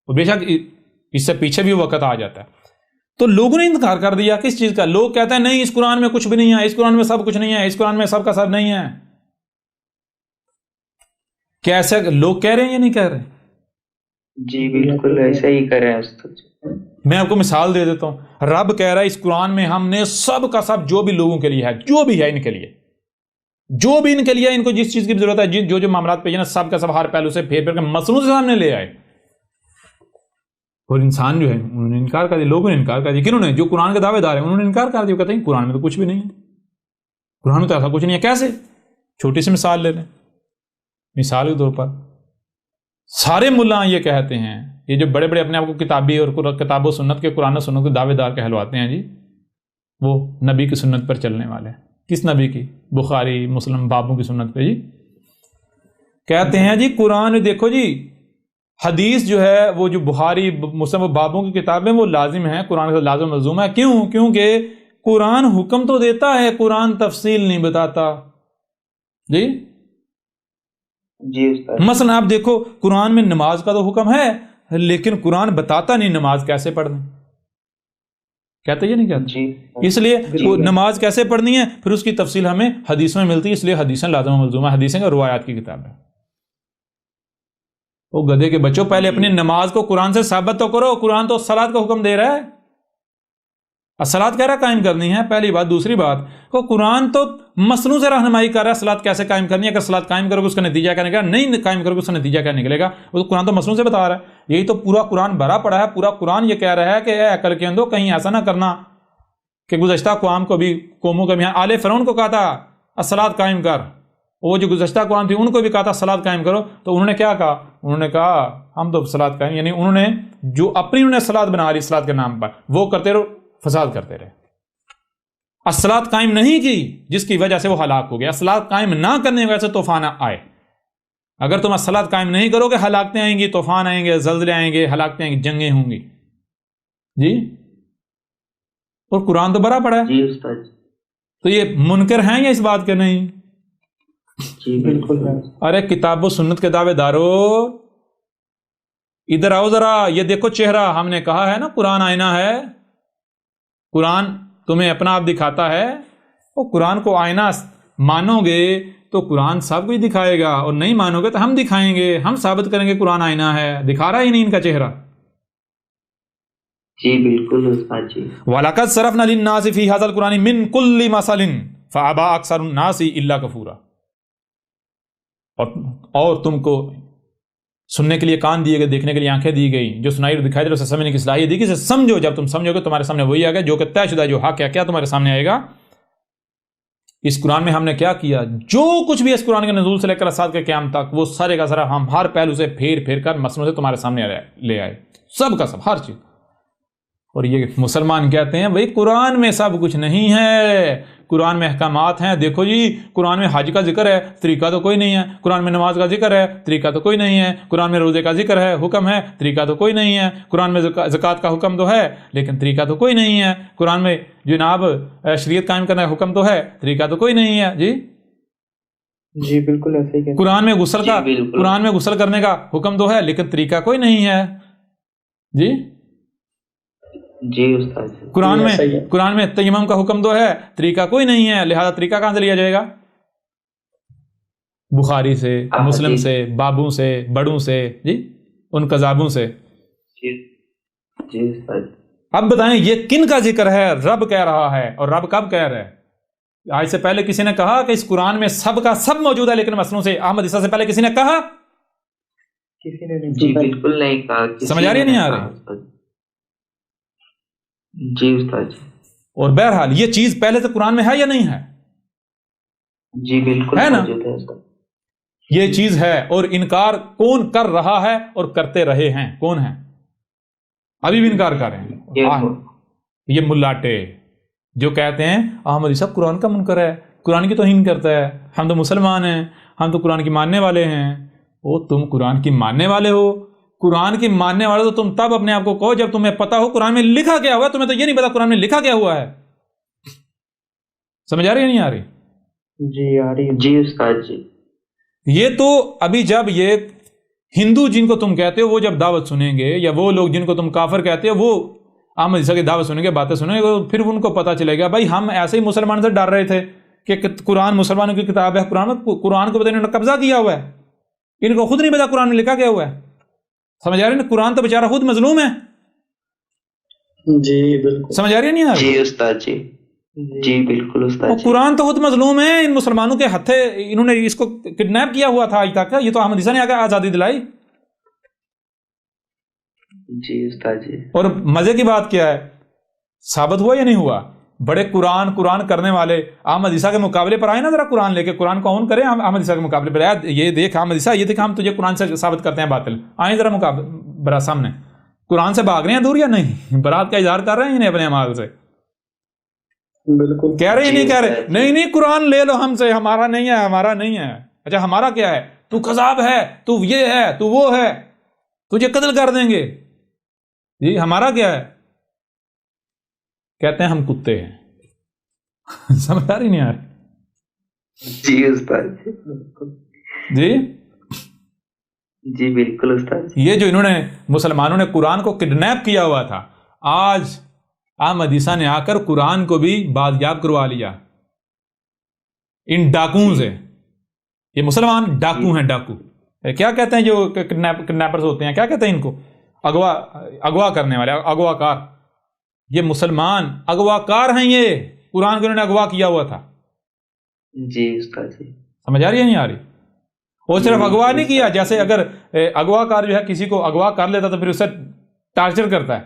Speaker 1: اور بے شک اس سے پیچھے بھی وقت آ جاتا ہے. تو لوگوں نے انکار کر دیا کس چیز کا؟ لوگ کہتے ہیں نہیں، اس قرآن میں کچھ بھی نہیں ہے، اس قرآن میں سب کچھ نہیں ہے، اس قرآن میں سب کا سب نہیں ہے. کیا ایسا لوگ کہہ رہے ہیں یا نہیں کہہ رہے؟
Speaker 2: جی بالکل ایسا ہی کریں.
Speaker 1: میں آپ کو مثال دے دیتا ہوں. رب کہہ رہا ہے اس قرآن میں ہم نے سب کا سب جو بھی لوگوں کے لیے ہے، جو بھی ہے ان کے لیے، جو بھی ان کے لیے ان کو جس چیز کی ضرورت ہے، جو معاملات پہ سب کا سب ہر پہلو سے پھیر کر مسلوں سے سامنے لے آئے. اور انسان جو ہے انہوں نے انکار کر دیا، لوگوں نے انکار کر دیا. کنہوں نے؟ جو قرآن کے دعوے دار ہیں انہوں نے انکار کر دیا. کہتے ہیں قرآن میں تو کچھ بھی نہیں ہے، قرآن میں تو ایسا کچھ نہیں ہے. کیسے؟ چھوٹی سی مثال لے لیں. مثال کے طور پر سارے ملا یہ کہتے ہیں، یہ جو بڑے بڑے اپنے آپ کو کتابی اور کتاب و سنت کے، قرآن و سنت کے دعوے دار کہلواتے ہیں جی، وہ نبی کی سنت پر چلنے والے. کس نبی کی؟ بخاری مسلم بابوں کی سنت پہ. جی کہتے ہیں جی قرآن دیکھو جی، حدیث جو ہے وہ جو بخاری مسلم بابوں کی کتابیں وہ لازم ہیں، قرآن کا لازم ملزوم ہے. کیوں؟ کیونکہ قرآن حکم تو دیتا ہے، قرآن تفصیل نہیں بتاتا. جی مثلا آپ دیکھو قرآن میں نماز کا تو حکم ہے، لیکن قرآن بتاتا نہیں نماز کیسے پڑھنی. کہتے یہ نہیں کہتے؟ اس لیے وہ نماز کیسے پڑھنی ہے پھر اس کی تفصیل ہمیں حدیثوں میں ملتی ہے. اس لیے حدیثیں لازم ملزوم ہے، حدیثیں اور روایات کی کتاب ہے. وہ گدھے کے بچوں، پہلے اپنی نماز کو قرآن سے ثابت تو کرو. قرآن تو صلاۃ کا حکم دے رہا ہے، صلاۃ کہہ رہا ہے قائم کرنی ہے. پہلی بات. دوسری بات کو قرآن تو مسلوں سے رہنمائی کر رہا ہے صلاۃ کیسے قائم کرنی ہے. اگر صلاۃ قائم کرو گے اس کا نتیجہ کیا نکلے گا؟ نہیں قائم کرو گے اس کا نتیجہ کیا نکلے گا؟ وہ قرآن تو مسلوں سے بتا رہا ہے. یہی تو پورا قرآن بھرا پڑا ہے. پورا قرآن یہ کہہ رہا ہے کہ اے عقل کے اندھو، کہیں ایسا نہ کرنا کہ گزشتہ قوموں کو بھی آل فرعون کو کہا تھا الصلاۃ قائم کر، وہ جو گزشتہ قوم تھی ان کو بھی کہا تھا صلاۃ قائم کرو. تو انہوں نے کیا کہا؟ انہوں نے کہا ہم تو صلاۃ قائم، یعنی انہوں نے جو اپنی انہوں نے صلاۃ بنا لی صلاۃ کے نام پر، وہ کرتے رہو، فساد کرتے رہے. الصلاۃ قائم نہیں کی جس کی وجہ سے وہ ہلاک ہو گیا. الصلاۃ قائم نہ کرنے کی وجہ سے طوفان آئے. اگر تم الصلاۃ قائم نہیں کرو گے ہلاکتیں آئیں گی، طوفان آئیں گے، زلزلے آئیں گے، ہلاکتیں آئیں گی، جنگیں ہوں گی. جی اور قرآن تو بھرا پڑا ہے.
Speaker 2: جی استاد.
Speaker 1: تو یہ منکر ہیں یا اس بات کے نہیں؟
Speaker 2: جی بالکل.
Speaker 1: ارے کتاب و سنت کے دعوے دارو ادھر آؤ ذرا، یہ دیکھو چہرہ. ہم نے کہا ہے نا قرآن آئینہ ہے، قرآن تمہیں اپنا آپ دکھاتا ہے. وہ قرآن کو آئینہ مانو گے تو قرآن سب کچھ دکھائے گا، اور نہیں مانو گے تو ہم دکھائیں گے، ہم ثابت کریں گے قرآن آئینہ ہے، دکھا رہا ہی نہیں ان کا چہرہ۔
Speaker 2: جی بالکل استاد جی۔
Speaker 1: وَلَقَدْ صَرَفْنَا لِلنَّاسِ فِي هَذَا الْقُرْآنِ مِنْ كُلِّ مَثَلٍ فَأَبَىٰ أَكْثَرُ النَّاسِ إِلَّا كُفُورًا، اور تم کو سننے کے لیے کان دیے گئے، دیکھنے کے لیے آنکھیں دی گئی، جو سنائی اور دکھائی دے اسے سمجھنے کی صلاحیت دی گئی، اسے سمجھو، جب تم سمجھو گے تمہارے سامنے وہی آ گا جو کہ طے شدہ، جو حق ہے، کیا تمہارے سامنے آئے گا۔ اس قرآن میں ہم نے کیا کیا، جو کچھ بھی اس قرآن کے نزول سے لے کر اسات کے قیام تک، وہ سارے کا سارا ہم ہر پہلو سے پھیر پھیر کر مسئلوں سے تمہارے سامنے لے آئے، سب کا سب، ہر چیز۔ اور یہ مسلمان کہتے ہیں بھئی قرآن میں سب کچھ نہیں ہے، قرآن میں احکامات ہیں، دیکھو جی قرآن میں حج کا ذکر ہے، طریقہ تو کوئی نہیں ہے، قرآن میں نماز کا ذکر ہے، طریقہ تو کوئی نہیں ہے، قرآن میں روزے کا ذکر ہے، حکم ہے، طریقہ تو کوئی نہیں ہے، قرآن میں زکوٰۃ کا حکم تو ہے لیکن طریقہ تو کوئی نہیں ہے، قرآن میں جناب شریعت قائم کرنے کا حکم تو ہے، طریقہ تو کوئی نہیں ہے۔
Speaker 2: جی بالکل ایسے ہی
Speaker 1: قرآن میں غسل کرنے کا حکم تو ہے لیکن طریقہ کوئی نہیں ہے۔
Speaker 2: جی استاد جی۔
Speaker 1: قرآن میں تیمم کا حکم تو ہے، طریقہ کوئی نہیں ہے، لہذا طریقہ کہاں سے لیا جائے گا؟ بخاری سے، مسلم سے، بابوں سے، بڑوں سے، ان کذابوں سے۔
Speaker 2: جی استاد۔
Speaker 1: اب بتائیں یہ کن کا ذکر ہے؟ رب کہہ رہا ہے، اور رب کب کہہ رہا ہے؟ آج سے پہلے کسی نے کہا کہ اس قرآن میں سب کا سب موجود ہے، لیکن مسئلوں سے احمد عیسیٰ سے پہلے کسی نے کہا؟
Speaker 2: کسی نے نہیں۔ جی بالکل نہیں کہا۔
Speaker 1: سمجھ آ رہی ہے نہیں آ رہی؟
Speaker 2: جی استاد جی۔
Speaker 1: اور بہرحال یہ چیز پہلے سے قرآن میں ہے یا نہیں ہے؟
Speaker 2: جی بالکل
Speaker 1: ہے نا؟
Speaker 2: موجود ہے استاد۔
Speaker 1: یہ چیز ہے، اور انکار کون کر رہا ہے اور کرتے رہے ہیں؟ کون ہے؟ ابھی بھی انکار کر رہے ہیں یہ ملاٹے جو کہتے ہیں احمد عیسیٰ قرآن کا منکر ہے، قرآن کی توہین کرتا ہے، ہم تو مسلمان ہیں، ہم تو قرآن کی ماننے والے ہیں۔ او تم قرآن کی ماننے والے ہو؟ قرآن کی ماننے والے تو تم تب اپنے آپ کو کہو جب تمہیں پتا ہو قرآن میں لکھا کیا ہوا ہے۔ تمہیں تو یہ نہیں پتا قرآن میں لکھا کیا ہوا ہے۔ سمجھ آ رہی ہے نہیں آ رہی؟
Speaker 2: جی آ رہی ہے۔ جی استاد جی۔
Speaker 1: یہ تو ابھی جب یہ ہندو جن کو تم کہتے ہو وہ جب دعوت سنیں گے، یا وہ لوگ جن کو تم کافر کہتے ہو وہ احمد عیسیٰ کی دعوت سنیں گے، باتیں سنیں گے، پھر ان کو پتہ چلے گا بھائی ہم ایسے ہی مسلمان سے ڈر رہے تھے کہ قرآن مسلمانوں کی کتاب ہے، قرآن کو پتہ انہوں نے قبضہ کیا ہوا ہے، ان کو خود نہیں پتا قرآن میں لکھا کیا ہوا ہے۔ سمجھ آ رہی ہے؟ قرآن تو بیچارہ خود مظلوم ہے۔
Speaker 2: جی بالکل۔
Speaker 1: سمجھ آ رہی ہے نہیں آ رہی؟
Speaker 2: جی استاد جی۔ جی بالکل استاد جی۔
Speaker 1: قرآن تو خود مظلوم ہے، ان مسلمانوں کے ہتھے انہوں نے اس کو کڈنیپ کیا ہوا تھا آج تک، یہ تو احمد عیسیٰ نے آگے آزادی دلائی۔
Speaker 2: جی استاد جی۔
Speaker 1: اور مزے کی بات کیا ہے، ثابت ہوا یا نہیں ہوا؟ بڑے قرآن کرنے والے احمد عیسیٰ کے مقابلے پر آئے نا، ذرا قرآن لے کے قرآن کو آن کریں احمد عیسیٰ کے مقابلے پر، آئے یہ دیکھ احمد عیسیٰ، یہ دیکھ ہم تجھے قرآن سے ثابت کرتے ہیں باطل، آئیں ذرا مقابلہ برا سامنے، قرآن سے بھاگ رہے ہیں دور یا نہیں؟ برات کا اظہار کر رہے ہیں انہیں اپنے اعمال سے؟
Speaker 2: بالکل
Speaker 1: کہہ رہے ہیں نہیں کہہ رہے؟ نہیں قرآن لے لو ہم سے، ہمارا نہیں ہے، ہمارا نہیں ہے۔ اچھا ہمارا کیا ہے؟ تو کذاب ہے، تو یہ ہے، تو وہ ہے، تجھے قتل کر دیں گے۔ جی ہمارا کیا ہے؟ کہتے ہیں ہم کتے ہیں۔ سمجھ آ رہی نہیں آ رہی؟
Speaker 2: جی استاد
Speaker 1: جی
Speaker 2: جی بالکل استاد۔
Speaker 1: یہ جو انہوں نے مسلمانوں نے قرآن کو کڈنیپ کیا ہوا تھا، آج احمد عیسیٰ نے آ کر قرآن کو بھی بازیاب کروا لیا ان ڈاکوؤں سے۔ یہ مسلمان ڈاکو ہیں، ڈاکو کیا کہتے ہیں جو کڈنیپرز ہوتے ہیں، کیا کہتے ہیں ان کو؟ اغوا کرنے والے، اغوا کار۔ یہ مسلمان اغوا کار ہیں، یہ قرآن کو انہوں نے اغوا کیا ہوا تھا۔
Speaker 2: جی استاد جی۔
Speaker 1: سمجھ آ رہی ہے نہیں آ رہی؟ اور صرف اغوا نہیں کیا، جیسے اگر اغوا کار جو ہے کسی کو اغوا کر لیتا تو پھر اسے ٹارچر کرتا ہے،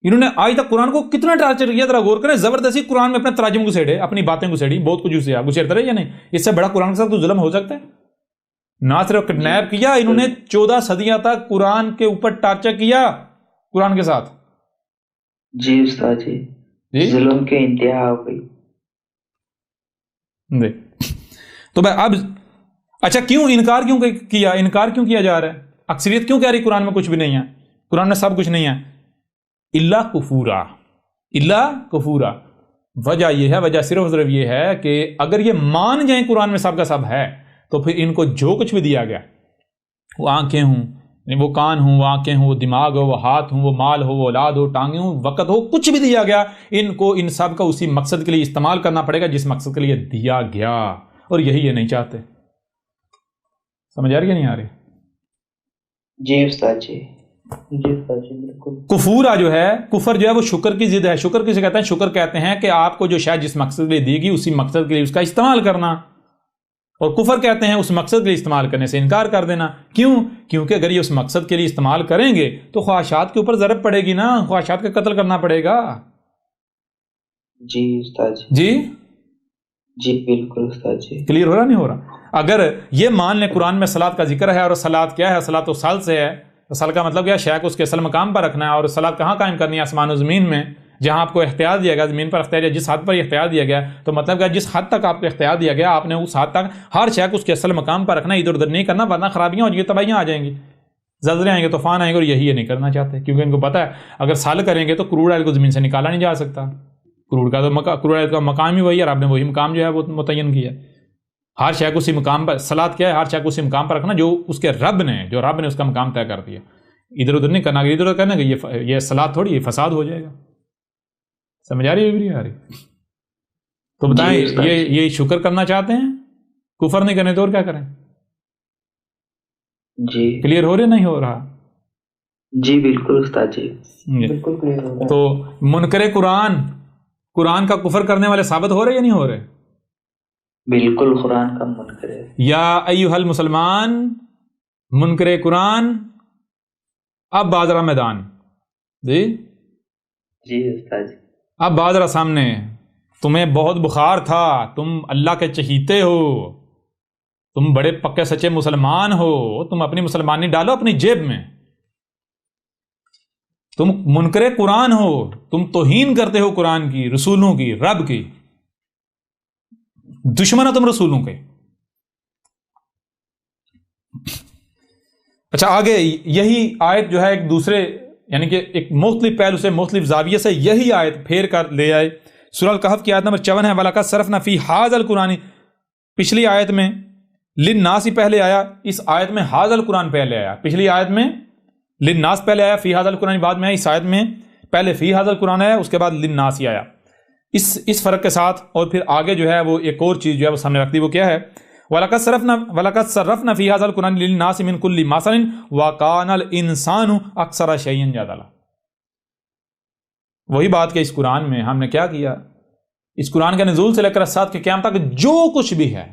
Speaker 1: انہوں نے آج تک قرآن کو کتنا ٹارچر کیا، ذرا غور کریں۔ زبردستی قرآن میں اپنے تراجم گھسیڑے، اپنی باتیں گھسیڑی، بہت کچھ گھسیڑتے رہے یا نہیں؟ اس سے بڑا قرآن کے ساتھ تو ظلم ہو سکتا ہے؟ نہ صرف کڈنیپ کیا، انہوں نے 14 صدیاں تک قرآن کے اوپر ٹارچر کیا قرآن کے ساتھ۔
Speaker 2: جی استاد جی، ظلم کے انتہا ہو گئی۔
Speaker 1: تو بھائی اب اچھا کیوں انکار کیوں کیا جا رہا ہے؟ اکثریت کیوں کہہ رہی قرآن میں کچھ بھی نہیں ہے، قرآن میں سب کچھ نہیں ہے؟ الا کفورا۔ وجہ یہ ہے، وجہ صرف یہ ہے کہ اگر یہ مان جائیں قرآن میں سب کا سب ہے تو پھر ان کو جو کچھ بھی دیا گیا، وہ آنکھیں ہوں، وہ کان ہوں، وہ آنکھیں ہوں، وہ دماغ ہو، وہ ہاتھ ہوں، وہ مال ہو، وہ اولاد ہو، ٹانگیں ہوں، وقت ہو، کچھ بھی دیا گیا، ان کو ان سب کا اسی مقصد کے لیے استعمال کرنا پڑے گا جس مقصد کے لیے دیا گیا۔ اور یہی یہ نہیں چاہتے. سمجھ آ رہی ہے نہیں آ رہی؟
Speaker 2: جی استاد جی، جی استاد جی بالکل.
Speaker 1: کفورا جو ہے، کفر جو ہے وہ شکر کی ضد ہے. شکر کسے کہتے ہیں؟ شکر کہتے ہیں کہ آپ کو جو شاید جس مقصد کے لیے دی گئی اسی مقصد کے لیے اس کا استعمال کرنا، اور کفر کہتے ہیں اس مقصد کے لیے استعمال کرنے سے انکار کر دینا. کیوں؟ کیونکہ اگر یہ اس مقصد کے لیے استعمال کریں گے تو خواہشات کے اوپر ضرب پڑے گی نا، خواہشات کا قتل کرنا پڑے گا.
Speaker 2: جی استاد جی،
Speaker 1: جی
Speaker 2: جی بالکل استاد جی.
Speaker 1: کلیئر ہو رہا نہیں ہو رہا؟ اگر یہ مان لیں قرآن میں صلاۃ کا ذکر ہے، اور صلاۃ کیا ہے؟ صلاۃ وصل سے ہے. وصل کا مطلب کیا ہے؟ شے کو اس کے اصل مقام پر رکھنا ہے. اور صلاۃ کہاں قائم کرنی ہے؟ آسمان و زمین میں، جہاں آپ کو اختیار دیا گیا. زمین پر اختیار، جس حد پر یہ اختیار دیا گیا تو مطلب کہ جس حد تک آپ کو اختیار دیا گیا آپ نے اس حد تک ہر شے کو اس کے اصل مقام پر رکھنا، ادھر ادھر نہیں کرنا، ورنہ خرابیاں ہو جائیں گی، تباہیاں آ جائیں گی، زلزلے آئیں گے، طوفان آئیں گے. اور یہی یہ نہیں کرنا چاہتے، کیونکہ ان کو پتہ ہے اگر سال کریں گے تو کروڑ آئل کو زمین سے نکالا نہیں جا سکتا. کروڑ آئل کا مقام ہی وہی ہے، اور آپ نے وہی مقام جو ہے وہ متعین کیا. ہر شے کو اسی مقام پر، صلاۃ کیا ہے؟ ہر شے کو اسی مقام پر رکھنا جو اس کے رب نے اس کا مقام طے کر دیا. ادھر ادھر نہیں کرنا. ادھر ادھر کرنا کہ یہ صلاۃ تھوڑی، یہ فساد ہو جائے گا. سمجھ آ رہی ہے نہیں آ رہی؟ تو بتائیں یہ شکر کرنا چاہتے ہیں، کفر نہیں کرنے تو اور کیا کریں؟
Speaker 2: جی
Speaker 1: کلیئر ہو رہا نہیں ہو رہا؟
Speaker 2: جی بالکل استاد جی، بالکل کلیئر ہو رہا ہے.
Speaker 1: تو منکر قرآن کا کفر کرنے والے ثابت ہو رہے یا نہیں ہو رہے؟
Speaker 2: بالکل قرآن کا منکر ہے.
Speaker 1: یا ایھا المسلمان، منکر قرآن اب بازرا میدان. جی
Speaker 2: جی استاد جی،
Speaker 1: اب بازرا سامنے. تمہیں بہت بخار تھا، تم اللہ کے چہیتے ہو، تم بڑے پکے سچے مسلمان ہو، تم اپنی مسلمانی ڈالو اپنی جیب میں. تم منکر قرآن ہو، تم توہین کرتے ہو قرآن کی، رسولوں کی، رب کی، دشمن ہو تم رسولوں کے. اچھا آگے یہی آیت جو ہے ایک دوسرے یعنی کہ ایک مختلف پہلو سے، مختلف زاویے سے یہی آیت پھیر کر لے آئے. سورہ الکہف کی آیت نمبر 54 ہے. وَلَقَدْ صَرَفْنَا فِي هَٰذَا الْقُرْآنِ. پچھلی آیت میں للناس ہی پہلے آیا، اس آیت میں هَٰذَا القرآن پہلے آیا. پچھلی آیت میں للناس پہلے آیا، فی هَٰذَا القرآن بعد میں آیا. اس آیت میں پہلے فی هَٰذَا القرآن آیا، اس کے بعد للناس ہی آیا. اس فرق کے ساتھ اور پھر آگے جو ہے وہ ایک اور چیز جو ہے وہ سامنے رکھتی، وہ کیا ہے؟ وَلَقَدْ صَرَّفْنَا فِي هَٰذَا الْقُرْآنِ لِلنَّاسِ مِنْ كُلِّ مَثَلٍ وَكَانَ الْإِنسَانُ أَكْثَرَ شَيْءٍ جَدَلًا. وہی بات کہ اس قرآن میں ہم نے کیا کیا، اس قرآن کے نزول سے لے کر ساتھ کے قیامت تک جو کچھ بھی ہے،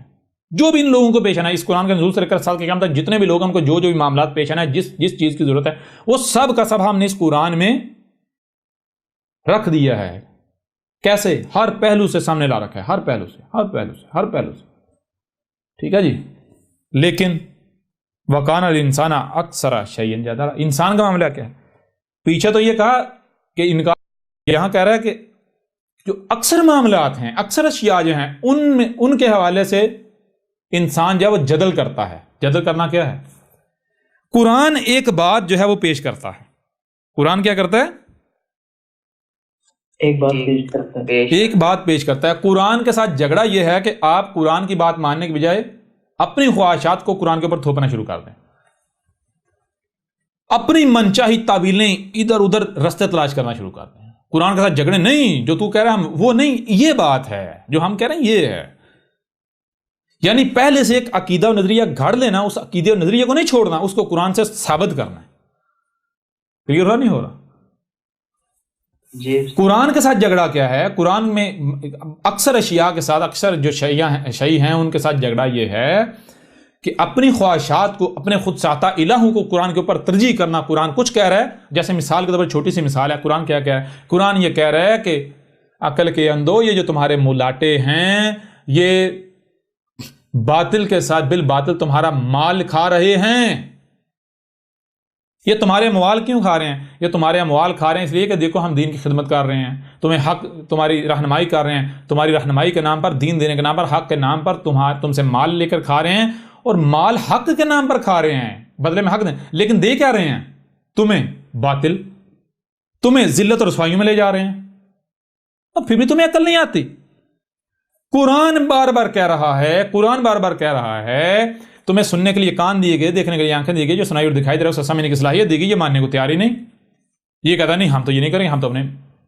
Speaker 1: جو بھی ان لوگوں کو پیش آنا ہے، اس قرآن کے نزول سے لے کر ساتھ کے قیامت تک جتنے بھی لوگ ہم کو جو بھی معاملات پیش آنا ہے، جس چیز کی ضرورت ہے، وہ سب کا سب ہم نے اس قرآن میں رکھ دیا ہے. کیسے؟ ہر پہلو سے سامنے لا رکھا ہے، ہر پہلو سے. ٹھیک ہے جی. لیکن وَكَانَ الْإِنسَانَ أَكْثَرَ شَيْءٍ جَدَلًا. انسان کا معاملہ کیا ہے؟ پیچھے تو یہ کہا کہ انکار، یہاں کہہ رہا ہے کہ جو اکثر معاملات ہیں، اکثر اشیاء جو ہیں، ان کے حوالے سے انسان جو ہے وہ جدل کرتا ہے. جدل کرنا کیا ہے؟ قرآن ایک بات جو ہے وہ پیش کرتا ہے. قرآن کیا کرتا ہے؟
Speaker 2: ایک بات پیش کرتا ہے.
Speaker 1: ایک بات پیش کرتا ہے. قرآن کے ساتھ جھگڑا یہ ہے کہ آپ قرآن کی بات ماننے کے بجائے اپنی خواہشات کو قرآن کے اوپر تھوپنا شروع کر دیں، اپنی منچاہی تعویلیں ادھر ادھر رستے تلاش کرنا شروع کر دیں. قرآن کے ساتھ جھگڑے نہیں، جو تو کہہ رہا ہے وہ نہیں، یہ بات ہے جو ہم کہہ رہے ہیں، یہ ہے. یعنی پہلے سے ایک عقیدہ و نظریہ گھڑ لینا، اس عقیدے و نظریے کو نہیں چھوڑنا، اس کو قرآن سے ثابت کرنا ہے. کلیئر ہو نہیں ہو رہا؟
Speaker 2: جی
Speaker 1: قرآن کے ساتھ جھگڑا کیا ہے؟ قرآن میں اکثر اشیاء کے ساتھ، اکثر جو شیء ہیں ان کے ساتھ جھگڑا یہ ہے کہ اپنی خواہشات کو، اپنے خود ساتا الہوں کو قرآن کے اوپر ترجیح کرنا. قرآن کچھ کہہ رہا ہے، جیسے مثال کے طور پر چھوٹی سی مثال ہے. قرآن کیا کہہ رہا ہے؟ قرآن یہ کہہ رہا ہے کہ عقل کے اندھو، یہ جو تمہارے ملاٹے ہیں یہ باطل کے ساتھ بالباطل تمہارا مال کھا رہے ہیں. یہ تمہارے اموال کیوں کھا رہے ہیں؟ یہ تمہارے اموال کھا رہے ہیں اس لیے کہ دیکھو ہم دین کی خدمت کر رہے ہیں، تمہیں حق، تمہاری رہنمائی کر رہے ہیں، تمہاری رہنمائی کے نام پر، دین دینے کے نام پر، حق کے نام پر تم سے مال لے کر کھا رہے ہیں، اور مال حق کے نام پر کھا رہے ہیں، بدلے میں حق دیں، لیکن دے کیا رہے ہیں؟ تمہیں باطل، تمہیں ذلت اور رسوائیوں میں لے جا رہے ہیں، اور پھر بھی تمہیں عقل نہیں آتی. قرآن بار بار کہہ رہا ہے تمہیں سننے کے لیے کان دیے گئے، دیکھنے کے لیے آنکھیں دی گئی، جو سنائی اور دکھائی دے رہا ہے اسے سمجھنے کی صلاحیت دی گئی، یہ ماننے کو تیار ہی نہیں. یہ کہتا نہیں ہم تو یہ نہیں کریں گے، ہم تو اپنے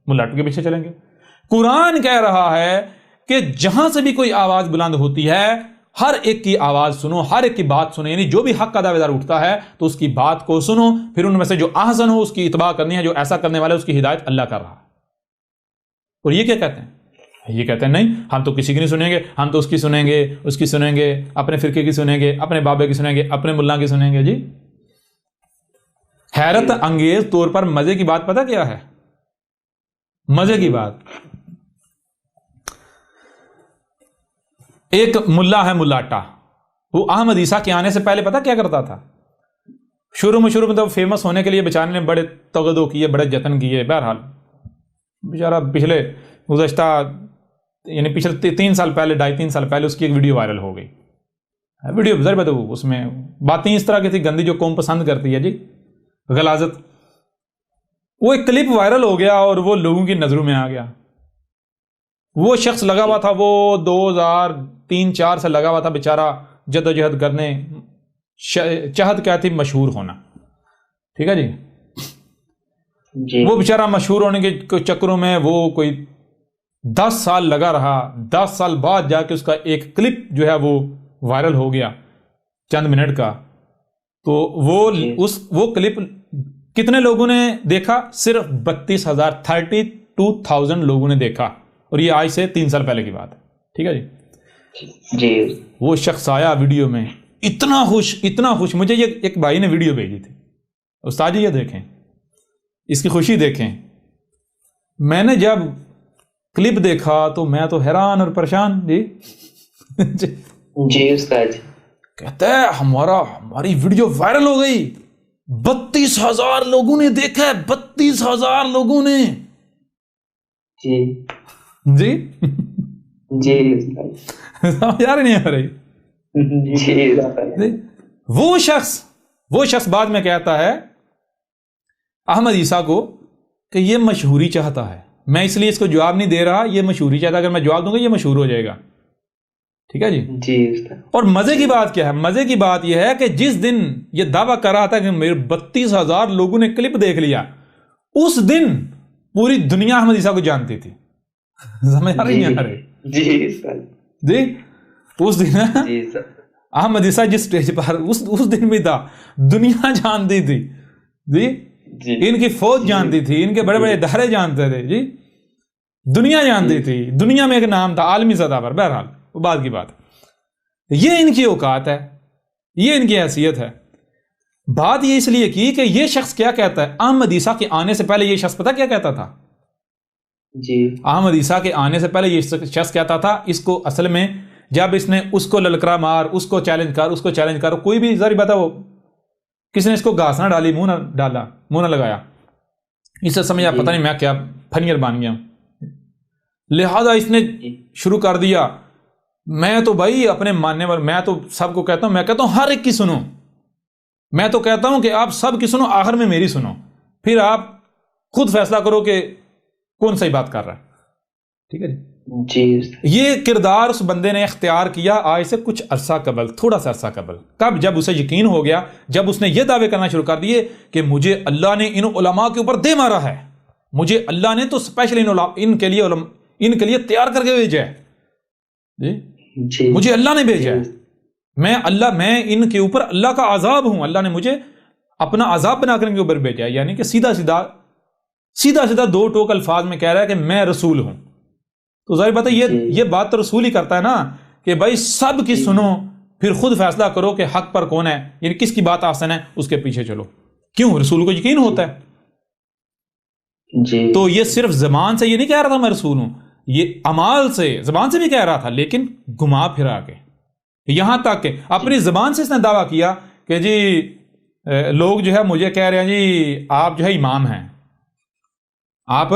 Speaker 1: ملاٹوں کے پیچھے چلیں گے. قرآن کہہ رہا ہے کہ جہاں سے بھی کوئی آواز بلند ہوتی ہے ہر ایک کی آواز سنو، ہر ایک کی بات سنو، یعنی جو بھی حق کا دعویدار اٹھتا ہے تو اس کی بات کو سنو، پھر ان میں سے جو احسن ہو اس کی اتباع کرنی ہے، جو ایسا کرنے والا ہے اس کی ہدایت اللہ کر رہا ہے۔ اور یہ کیا کہتے ہیں؟ یہ کہتے ہیں نہیں ہم تو کسی کی نہیں سنیں گے، ہم تو اس کی سنیں گے، اس کی سنیں گے، اپنے فرقے کی سنیں گے، اپنے بابے کی سنیں گے، اپنے ملا کی سنیں گے۔ جی حیرت انگیز طور پر مزے کی بات پتہ کیا ہے؟ مزے کی بات، ایک ملا ہے ملاٹا، وہ احمد عیسیٰ کے آنے سے پہلے پتہ کیا کرتا تھا؟ شروع میں تو فیمس ہونے کے لیے بیچارے نے بڑے تغدو کیے، بڑے جتن کیے، بہرحال بیچارہ پچھلے 3 سال پہلے 2.5-3 سال پہلے اس کی ایک ویڈیو وائرل ہو گئی۔ ویڈیو ضرور بتاؤ، اس میں باتیں اس طرح کی تھی گندی جو قوم پسند کرتی ہے، جی غلاظت۔ وہ ایک کلپ وائرل ہو گیا اور وہ لوگوں کی نظروں میں آ گیا۔ وہ شخص لگا ہوا تھا، وہ 2003-4 سے لگا ہوا تھا بیچارہ جدوجہد کرنے، چاہت کیا تھی؟ مشہور ہونا، ٹھیک ہے جی۔ وہ بیچارہ مشہور ہونے کے چکروں میں وہ کوئی 10 سال لگا رہا، 10 سال بعد جا کے اس کا ایک کلپ جو ہے وہ وائرل ہو گیا چند منٹ کا۔ تو وہ کلپ کتنے لوگوں نے دیکھا؟ صرف 32,000 لوگوں نے دیکھا، اور یہ آج سے 3 سال پہلے کی بات ہے، ٹھیک ہے جی۔ وہ شخص آیا ویڈیو میں اتنا خوش، مجھے یہ ایک بھائی نے ویڈیو بھیجی تھی، استاد جی یہ دیکھیں، اس کی خوشی دیکھیں۔ میں نے جب کلپ دیکھا تو میں تو حیران اور پریشان۔
Speaker 2: جی استاد جی
Speaker 1: کہتا ہے ہماری ویڈیو وائرل ہو گئی، 32,000 لوگوں نے دیکھا ہے، 32,000 لوگوں نے۔
Speaker 2: جی
Speaker 1: جی
Speaker 2: جی
Speaker 1: سمجھ آ رہی نہیں آ رہی؟
Speaker 2: جی
Speaker 1: وہ شخص بعد میں کہتا ہے احمد عیسیٰ کو کہ یہ مشہوری چاہتا ہے، میں اس لیے اس کو جواب نہیں دے رہا، یہ مشہوری چاہتا ہے، اگر میں جواب دوں گا یہ مشہور ہو جائے گا، ٹھیک ہے جی۔ اور مزے کی بات کیا ہے؟ مزے کی بات یہ ہے کہ جس دن یہ دعویٰ کر رہا تھا کہ میرے 32,000 لوگوں نے کلپ دیکھ لیا، اس دن پوری دنیا احمد عیسیٰ کو جانتی تھی۔ سمجھ آ رہی نہیں آ رہی؟ جی اس دن احمد عیسیٰ جس سٹیج پر اس دن بھی تھا، دنیا جانتی تھی جی، ان کی فوج جانتی تھی، ان کے بڑے بڑے ادارے جانتے تھے جی، دنیا جانتی تھی، دنیا میں ایک نام تھا عالمی سطح پر۔ بہرحال وہ بات کی بات، یہ ان کی اوقات ہے، یہ ان کی حیثیت ہے۔ بات یہ اس لیے کی کہ یہ شخص کیا کہتا ہے؟ احمد عیسیٰ کے آنے سے پہلے یہ شخص پتہ کیا کہتا تھا؟
Speaker 2: جی
Speaker 1: احمد عیسیٰ کے آنے سے پہلے یہ شخص کہتا تھا، اس کو اصل میں جب اس نے اس کو للکرا مار، اس کو چیلنج کر، کوئی بھی ذرا بتاؤ کس نے اس کو گھاس نہ ڈالی، منہ نہ لگایا، اس سے سمجھا پتہ نہیں میں کیا پھنیر بن گیا، لہذا اس نے شروع کر دیا میں تو بھائی اپنے ماننے والے، میں تو سب کو کہتا ہوں، میں کہتا ہوں ہر ایک کی سنو، میں تو کہتا ہوں کہ آپ سب کی سنو، آخر میں میری سنو، پھر آپ خود فیصلہ کرو کہ کون صحیح بات کر رہا ہے، ٹھیک ہے
Speaker 2: جی۔
Speaker 1: یہ کردار اس بندے نے اختیار کیا آج سے کچھ عرصہ قبل، تھوڑا سا عرصہ قبل۔ کب؟ جب اسے یقین ہو گیا، جب اس نے یہ دعوے کرنا شروع کر دیے کہ مجھے اللہ نے ان علماء کے اوپر دے مارا ہے، مجھے اللہ نے تو اسپیشلی ان کے لیے تیار کر کے بھیجا ہے جی، مجھے اللہ نے بھیجا ہے، میں ان کے اوپر اللہ کا عذاب ہوں، اللہ نے مجھے اپنا عذاب بنا کر ان کے اوپر بھیجا ہے، یعنی کہ سیدھا سیدھا 2 ٹوک الفاظ میں کہہ رہا ہے کہ میں رسول ہوں۔ تو ظاہر بات ہے یہ بات تو رسول ہی کرتا ہے نا کہ بھائی سب کی سنو، پھر خود فیصلہ کرو کہ حق پر کون ہے، یعنی کس کی بات آسن ہے، اس کے پیچھے چلو۔ کیوں؟ رسول کو یقین ہوتا ہے
Speaker 2: جی۔ تو
Speaker 1: یہ صرف زبان سے یہ نہیں کہہ رہا تھا میں رسول ہوں، یہ اعمال سے، زبان سے بھی کہہ رہا تھا لیکن گھما پھرا کے، یہاں تک کہ اپنی زبان سے اس نے دعویٰ کیا کہ جی لوگ جو ہے مجھے کہہ رہے ہیں جی آپ جو ہے امام ہیں، آپ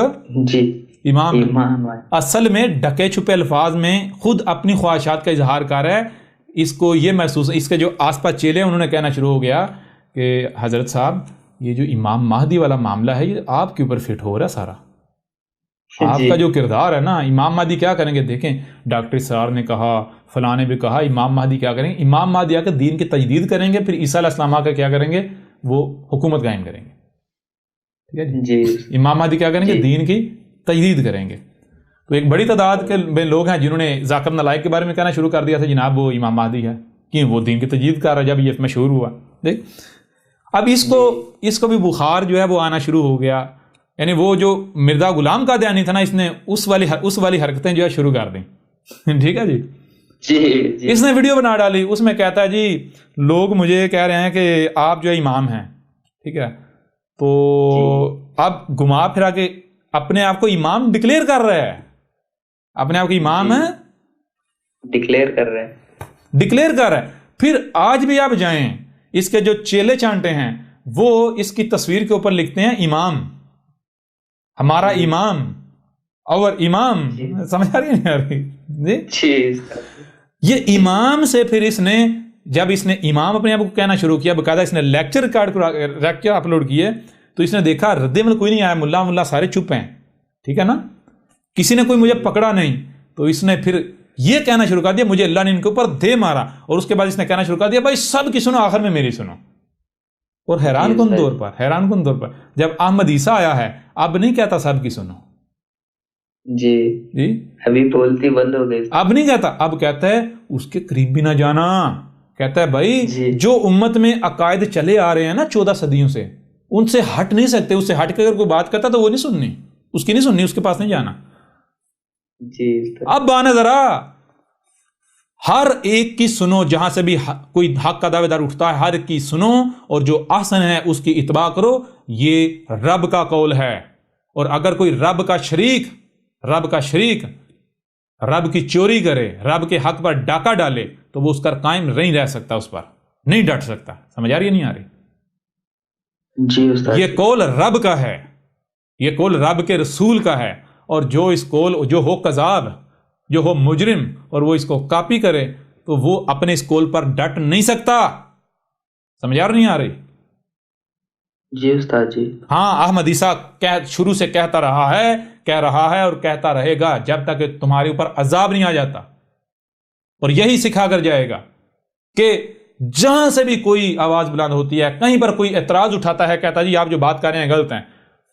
Speaker 2: جی
Speaker 1: امام اصل میں ڈھکے چھپے الفاظ میں خود اپنی خواہشات کا اظہار کر رہا ہے۔ اس کو یہ محسوس، اس کے جو آس پاس چیلے انہوں نے کہنا شروع ہو گیا کہ حضرت صاحب یہ جو امام مہدی والا معاملہ ہے یہ آپ کے اوپر فٹ ہو رہا ہے سارا، آپ کا جو کردار ہے نا، امام مہدی کیا کریں گے؟ دیکھیں ڈاکٹر سار نے کہا، فلاں نے بھی کہا، امام مہدی کیا کریں گے؟ امام مہدی آ کے دین کی تجدید کریں گے، پھر عیسیٰ علیہ السلام آ کے کیا کریں گے؟ وہ حکومت قائم کریں گے، ٹھیک ہے جی۔ امام مہدی کیا کریں گے؟ دین کی تجدید کریں گے۔ تو ایک بڑی تعداد کے لوگ ہیں جنہوں نے ذاکر نالائق کے بارے میں کہنا شروع کر دیا تھا جناب وہ امام مہدی ہے، کہ وہ دین کی تجدید کر رہا ہے جب یہ مشہور ہوا. دیکھ اب اس کو بھی بخار جو ہے وہ آنا شروع ہو گیا. یعنی وہ جو مرزا غلام قادیانی تھا نا، اس نے اس والی حرکتیں جو ہے شروع کر دیں. ٹھیک ہے جی. اس نے ویڈیو بنا ڈالی، اس میں کہتا ہے جی لوگ مجھے کہہ رہے ہیں کہ آپ جو ہے امام ہیں. ٹھیک ہے، تو اب گھما پھرا کے اپنے آپ کو امام ڈکلیئر کر رہا ہے، اپنے آپ کو امام ہے
Speaker 2: ڈکلیئر کر رہا ہے.
Speaker 1: پھر آج بھی آپ جائیں، اس کے جو چیلے چانٹے ہیں وہ اس کی تصویر کے اوپر لکھتے ہیں امام، ہمارا امام اور امام. سمجھ آ رہی ہے جی. یہ امام سے پھر اس نے جب اس نے امام اپنے آپ کو کہنا شروع کیا، باقاعدہ اس نے لیکچر اپلوڈ کیے، تو اس نے دیکھا رد عمل کوئی نہیں آیا، ملا سارے چپ ہیں. ٹھیک ہے نا، کسی نے کوئی مجھے پکڑا نہیں. تو اس نے پھر یہ کہنا شروع کر دیا مجھے اللہ نے ان کے اوپر دے مارا، اور اس کے بعد اس نے کہنا شروع کر دیا بھائی سب کی سنو آخر میں میری سنو. اور حیران کن طور پر جب احمد عیسیٰ آیا ہے اب نہیں کہتا سب کی سنو
Speaker 2: جی، ابھی بولتی بند ہو گئی،
Speaker 1: اب نہیں کہتا، اب کہتا ہے اس کے قریب بھی نہ جانا. کہتا ہے بھائی جو امت میں عقائد چلے آ رہے ہیں نا 14 صدیوں سے، ان سے ہٹ نہیں سکتے. اس سے ہٹ کے اگر کوئی بات کرتا تو وہ نہیں سننی، اس کی نہیں سننی، اس کے پاس نہیں جانا. اب آنا ذرا ہر ایک کی سنو، جہاں سے بھی کوئی حق کا دعوے دار اٹھتا ہے ہر ایک کی سنو، اور جو احسن ہے اس کی اتباع کرو. یہ رب کا قول ہے. اور اگر کوئی رب کا شریک رب کی چوری کرے، رب کے حق پر ڈاکہ ڈالے، تو وہ اس کا قائم نہیں رہ سکتا، اس پر نہیں ڈٹ سکتا. سمجھ آ رہی ہے نہیں آ رہی؟
Speaker 2: جی استاد،
Speaker 1: یہ قول رب کا ہے، یہ قول رب کے رسول کا ہے. اور جو اس قول جو ہو کذاب، جو ہو مجرم، اور وہ اس کو کاپی کرے، تو وہ اپنے اس قول پر ڈٹ نہیں سکتا. سمجھ آ نہیں آ رہی؟
Speaker 2: جی استاد جی.
Speaker 1: ہاں، احمد عیسیٰ شروع سے کہہ رہا ہے اور کہتا رہے گا جب تک کہ تمہارے اوپر عذاب نہیں آ جاتا. اور یہی سکھا کر جائے گا کہ جہاں سے بھی کوئی آواز بلند ہوتی ہے، کہیں پر کوئی اعتراض اٹھاتا ہے، کہتا جی آپ جو بات کر رہے ہیں غلط ہیں،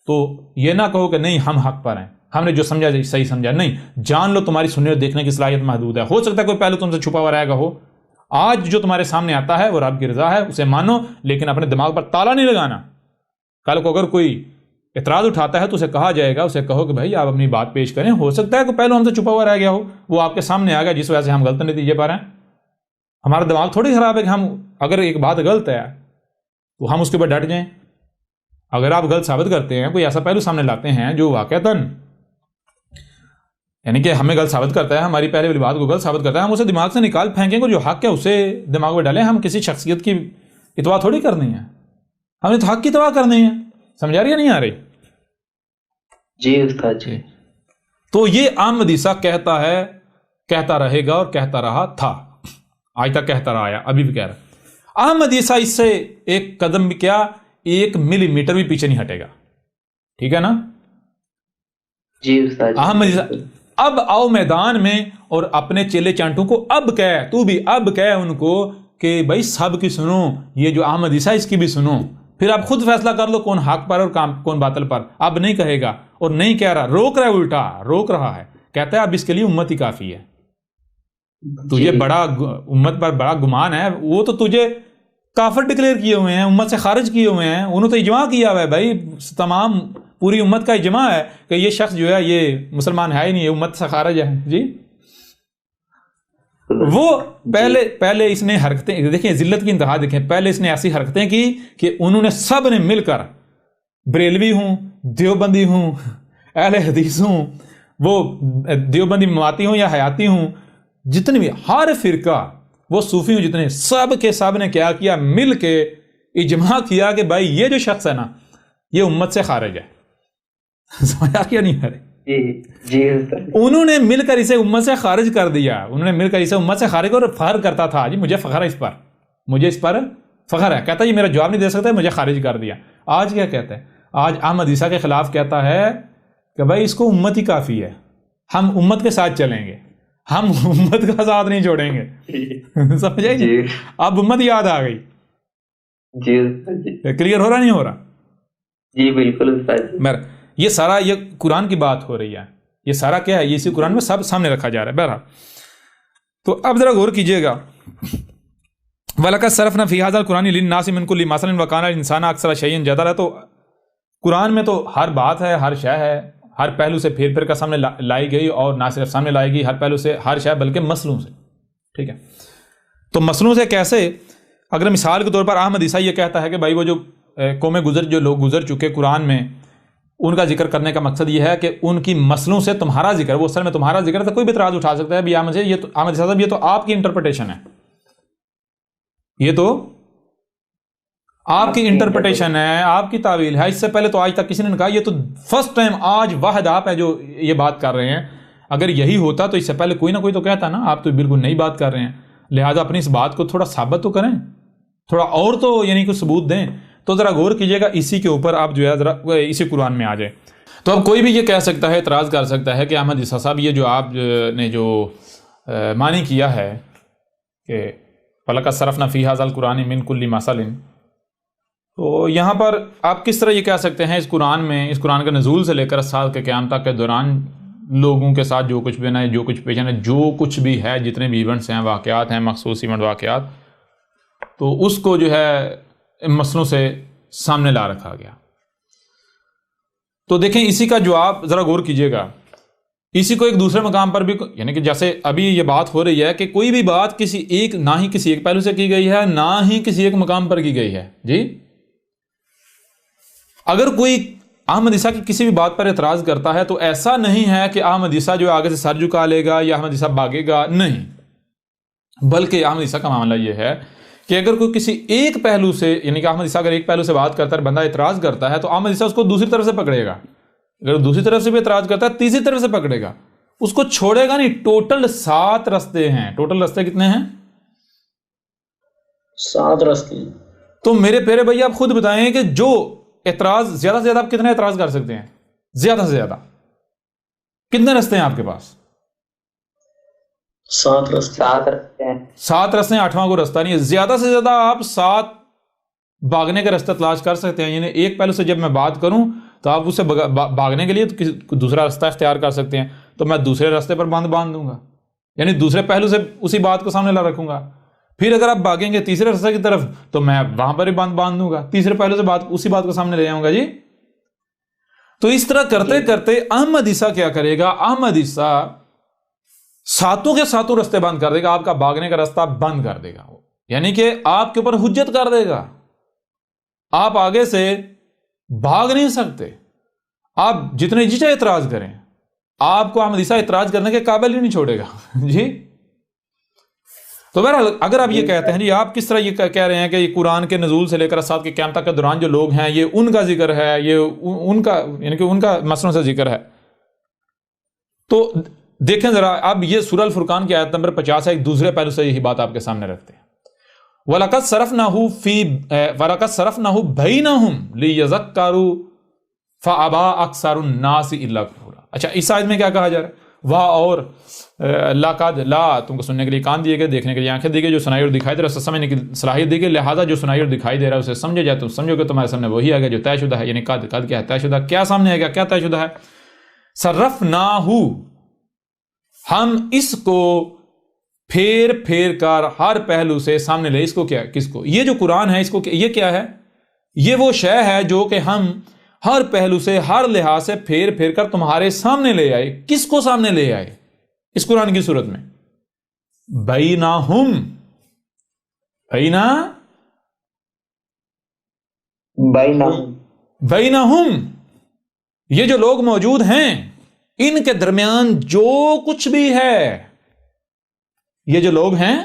Speaker 1: تو یہ نہ کہو کہ نہیں ہم حق پر ہیں، ہم نے جو سمجھا صحیح سمجھا. نہیں، جان لو تمہاری سننے اور دیکھنے کی صلاحیت محدود ہے. ہو سکتا ہے کوئی پہلے تم سے چھپا ہوا رہے گا ہو. آج جو تمہارے سامنے آتا ہے وہ رب کی رضا ہے، اسے مانو، لیکن اپنے دماغ پر تالا نہیں لگانا. کل کو اگر کوئی اعتراض اٹھاتا ہے تو اسے کہا جائے گا، اسے کہو کہ بھائی آپ اپنی بات پیش کریں. ہو سکتا ہے کہ پہلے ہم سے چھپا ہوا رہ گیا ہو، وہ آپ کے سامنے آ گیا جس وجہ سے ہم غلط نتیجے پا رہے ہیں. ہمارا دماغ تھوڑی خراب ہے کہ ہم اگر ایک بات غلط ہے تو ہم اس کے اوپر ڈٹ جائیں. اگر آپ غلط ثابت کرتے ہیں، کوئی ایسا پہلو سامنے لاتے ہیں جو واقعتاً یعنی کہ ہمیں غلط ثابت کرتا ہے، ہماری پہلے والی بات کو غلط ثابت کرتا ہے، ہم اسے دماغ سے نکال پھینکیں گے. جو حق ہے اسے دماغ میں ڈالیں. ہم کسی شخصیت کی اتباع تھوڑی کرنی ہے، ہم نے تو حق کی اتباع کرنی ہے. سمجھا رہی ہے نہیں آ رہی؟
Speaker 2: جی استاد جی.
Speaker 1: تو یہ احمد عیسیٰ کہتا ہے، کہتا رہے گا اور کہتا رہا تھا، آج تک کہتا رہا ہے، ابھی بھی کہہ رہا. احمد عیسیٰ اس سے ایک قدم بھی کیا 1 ملی میٹر بھی پیچھے نہیں ہٹے گا. ٹھیک ہے نا
Speaker 2: جی استاد جی.
Speaker 1: احمد عیسیٰ اب آؤ میدان میں اور اپنے چیلے چانٹوں کو اب کہہ، تو بھی اب کہہ ان کو کہ بھائی سب کی سنو، یہ جو احمد عیسیٰ اس کی بھی سنو. پھر آپ خود فیصلہ کر لو کون حق پر اور کون باطل پر. اب نہیں کہے گا اور نہیں کہہ رہا، روک رہا ہے، الٹا روک رہا ہے. کہتا ہے اب اس کے لیے امت ہی کافی ہے. تجھے بڑا امت پر بڑا گمان ہے، وہ تو تجھے کافر ڈکلیئر کیے ہوئے ہیں، امت سے خارج کیے ہوئے ہیں. انہوں تو اجماع کیا ہوا ہے بھائی، تمام پوری امت کا اجماع ہے کہ یہ شخص جو ہے یہ مسلمان ہے ہی نہیں، یہ امت سے خارج ہے. جی وہ پہلے اس نے حرکتیں دیکھیں، ذلت کی انتہا دیکھیں. پہلے اس نے ایسی حرکتیں کی کہ انہوں نے سب نے مل کر، بریلوی ہوں، دیوبندی ہوں، اہل حدیث ہوں، وہ دیوبندی مواتی ہوں یا حیاتی ہوں، جتنے بھی ہر فرقہ، وہ صوفی ہوں، جتنے سب کے سب نے کیا کیا، مل کے اجماع کیا کہ بھائی یہ جو شخص ہے نا یہ امت سے خارج ہے. سمجھا کیا نہیں ہے؟
Speaker 2: جی
Speaker 1: انہوں نے مل کر اسے امت سے خارج کر دیا. انہوں نے مل کر اسے امت سے خارج کر، اور فخر کرتا تھا جی مجھے فخر ہے اس پر، مجھے اس پر فخر ہے. کہتا ہے یہ میرا جواب نہیں دے سکتا، مجھے خارج کر دیا. آج کیا کہتا ہے؟ آج احمد عیسیٰ کے خلاف کہتا ہے کہ بھائی اس کو امت ہی کافی ہے، ہم امت کے ساتھ چلیں گے، ہم امت کا ساتھ نہیں چھوڑیں گے. سمجھے جی؟ اب امت یاد آ گئی.
Speaker 2: جی
Speaker 1: کلیئر ہو رہا نہیں ہو رہا؟
Speaker 2: جی بالکل.
Speaker 1: یہ سارا یہ قرآن کی بات ہو رہی ہے، یہ سارا کیا ہے؟ یہ اسی قرآن میں سب سامنے رکھا جا رہا ہے. بہرحال تو اب ذرا غور کیجئے گا. وَلَقَدْ صَرَفْنَا فِي هَذَا الْقُرْآنِ لِلنَّاسِ مِنْ كُلِّ مَثَلٍ وَكَانَ الْإِنسَانُ أَكْثَرَ شَيْءٍ جَدَلًا. تو قرآن میں تو ہر بات ہے، ہر شے ہے، ہر پہلو سے پھیر پھر کر سامنے لائی گئی، اور نہ صرف سامنے لائی گئی ہر پہلو سے ہر شے، بلکہ مسئلوں سے. ٹھیک ہے، تو مسئلوں سے کیسے؟ اگر مثال کے طور پر احمد عیسیٰ یہ کہتا ہے کہ بھائی وہ جو قومیں جو لوگ گزر چکے قرآن میں، ان کا ذکر کرنے کا مقصد یہ ہے کہ ان کی مسئلوں سے تمہارا ذکر، وہ اصل میں تمہارا ذکر ہے. تو کوئی بھی اعتراض اٹھا سکتا ہے بھی احمد عیسیٰ صاحب یہ تو آپ کی انٹرپریٹیشن ہے، یہ تو آپ کی انٹرپریٹیشن ہے، آپ کی تعویل ہے. اس سے پہلے تو آج تک کسی نے کہا، یہ تو فرسٹ ٹائم آج واحد آپ ہے جو یہ بات کر رہے ہیں. اگر یہی ہوتا تو اس سے پہلے کوئی نہ کوئی تو کہتا نا آپ تو بالکل نئی بات کر رہے ہیں. لہٰذا اپنی اس بات کو تھوڑا ثابت تو کریں، تھوڑا اور تو یعنی کوئی ثبوت دیں. تو ذرا غور کیجئے گا، اسی کے اوپر آپ جو ہے ذرا اسی قرآن میں آ جائیں. تو اب کوئی بھی یہ کہہ سکتا ہے، اعتراض کر سکتا ہے کہ احمد عیسیٰ صاحب یہ جو آپ نے جو معنی کیا ہے کہ وَلَقَدْ صَرَفْنَا فِي هَذَا الْقُرْآنِ مِنْ كُلِّ مَثَلٍ، تو یہاں پر آپ کس طرح یہ کہہ سکتے ہیں اس قرآن میں، اس قرآن کے نزول سے لے کر سال کے قیامت تک کے دوران لوگوں کے ساتھ جو کچھ بھی ہے، جو کچھ پیش ہے، جو کچھ بھی ہے، جتنے بھی ایونٹس ہیں، واقعات ہیں، مخصوص ایونٹ واقعات، تو اس کو جو ہے مسئلوں سے سامنے لا رکھا گیا. تو دیکھیں اسی کا جواب ذرا غور کیجئے گا. اسی کو ایک دوسرے مقام پر بھی، یعنی کہ جیسے ابھی یہ بات ہو رہی ہے کہ کوئی بھی بات کسی ایک، نہ ہی کسی ایک پہلو سے کی گئی ہے، نہ ہی کسی ایک مقام پر کی گئی ہے. جی اگر کوئی احمد عیسیٰ کی کسی بھی بات پر اعتراض کرتا ہے تو ایسا نہیں ہے کہ احمد عیسیٰ جو آگے سے سر جھکا لے گا یا احمد عیسیٰ بھاگے گا، نہیں. بلکہ احمد عیسیٰ کا معاملہ یہ ہے کہ اگر کوئی کسی ایک پہلو سے، یعنی کہ احمد عیسیٰ اگر ایک پہلو سے بات کرتا ہے، بندہ اعتراض کرتا ہے، تو احمد عیسیٰ اس کو دوسری طرف سے پکڑے گا. اگر دوسری طرف سے بھی اعتراض کرتا ہے، تیسری طرف سے پکڑے گا، اس کو چھوڑے گا نہیں. ٹوٹل 7 رستے ہیں. ٹوٹل رستے کتنے ہیں؟
Speaker 2: 7 رستے.
Speaker 1: تو میرے پیارے بھائی آپ خود بتائیں کہ جو اعتراض زیادہ سے زیادہ آپ کتنے اعتراض کر سکتے ہیں؟ زیادہ سے زیادہ کتنے رستے ہیں آپ کے پاس؟
Speaker 2: 7 رستے. 7 رستے ہیں.
Speaker 1: 7 رستے ہیں، 8واں کو رستہ نہیں ہے. زیادہ سے زیادہ آپ 7 بھاگنے کا رستہ تلاش کر سکتے ہیں. یعنی ایک پہلو سے جب میں بات کروں تو آپ اسے بھاگنے کے لیے تو دوسرا رستہ اختیار کر سکتے ہیں. تو میں دوسرے رستے پر باندھ دوں گا، یعنی دوسرے پہلو سے اسی بات کو سامنے لا رکھوں گا. پھر اگر آپ بھاگیں گے تیسرے رستے کی طرف تو میں وہاں پر ہی باندھ دوں گا، تیسرے پہلو سے اسی بات کو سامنے لے آؤں گا. جی تو اس طرح کرتے کرتے احمد عیسیٰ کیا کرے گا؟ احمد عیسیٰ 7 کے 7 رستے بند کر دے گا، آپ کا بھاگنے کا رستہ بند کر دے گا. یعنی کہ آپ کے اوپر حجت کر دے گا، آپ آگے سے بھاگ نہیں سکتے. آپ جتنے جی چاہے اعتراض کریں، آپ کو احمد عیسیٰ اعتراض کرنے کے قابل ہی نہیں چھوڑے گا. جی تو بہرحال اگر آپ یہ کہتے ہیں، جی آپ کس طرح یہ کہہ رہے ہیں کہ یہ قرآن کے نزول سے لے کر ساتھ کے قیامت تک کے دوران جو لوگ ہیں، یہ ان کا ذکر ہے، یہ ان کا، یعنی کہ ان کا مسئلوں سے ذکر ہے. تو دیکھیں ذرا، اب یہ سورہ الفرقان کی آیت نمبر 50 ہے، ایک دوسرے پہلو سے یہی بات آپ کے سامنے رکھتے ہیں. وَلَقَدْ صَرَفْنَاهُ بَيْنَهُمْ لِيَذَكَّرُوا فَأَبَىٰ أَكْثَرُ النَّاسِ إِلَّا كُفُورًا. اچھا اس آیت میں کیا کہا جا رہا ہے؟ واہ اور لا تم کو سننے کے لیے کان دیے گئے، دیکھنے کے لیے آنکھیں دی گئی، جو سنائی اور دکھائی دے رہا ہے سمجھنے کی صلاحیت دی گئی. لہٰذا جو سنائی اور دکھائی دے رہا ہے اسے سمجھے جائے، تم سمجھو کہ تمہارے سامنے وہی آ گیا جو طے شدہ ہے. یعنی قد کیا ہے؟ طے شدہ. کیا سامنے آئے گا؟ کیا طے شدہ ہے؟ صرفناہ، ہم اس کو پھیر پھیر کر ہر پہلو سے سامنے لے. اس کو کیا؟ کس کو؟ یہ جو قرآن ہے، اس کو یہ کیا ہے؟ یہ وہ شے ہے جو کہ ہم ہر پہلو سے، ہر لحاظ سے پھیر پھیر کر تمہارے سامنے لے آئے. کس کو سامنے لے آئے اس قرآن کی صورت میں؟ بینہم، یہ جو لوگ موجود ہیں ان کے درمیان جو کچھ بھی ہے، یہ جو لوگ ہیں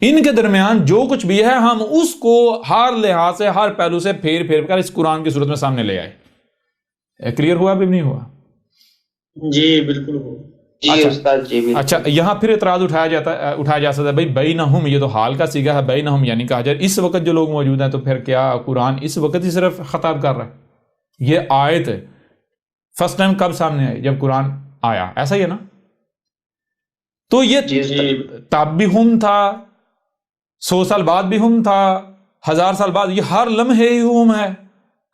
Speaker 1: ان کے درمیان جو کچھ بھی ہے، ہم اس کو ہر لحاظ سے، ہر پہلو سے پھیر پھیر کر اس قرآن کی صورت میں سامنے لے آئے. کلیئر ہوا بھی نہیں ہوا؟
Speaker 2: جی بالکل ہو. جی استاد جی بالکل.
Speaker 1: اچھا یہاں پھر اعتراض اٹھایا جا سکتا ہے، بھائی بینہم، یہ تو حال کا صیغہ ہے. بینہم یعنی کہا جائے اس وقت جو لوگ موجود ہیں، تو پھر کیا قرآن اس وقت ہی صرف خطاب کر رہا ہے؟ یہ آیت فرسٹ ٹائم کب سامنے آئی؟ جب قرآن آیا، ایسا ہی ہے نا؟ تو یہ تب بھی ہم تھا، 100 سال بعد بھی ہم تھا، 1000 سال بعد، یہ ہر لمحے ہی ہم ہے.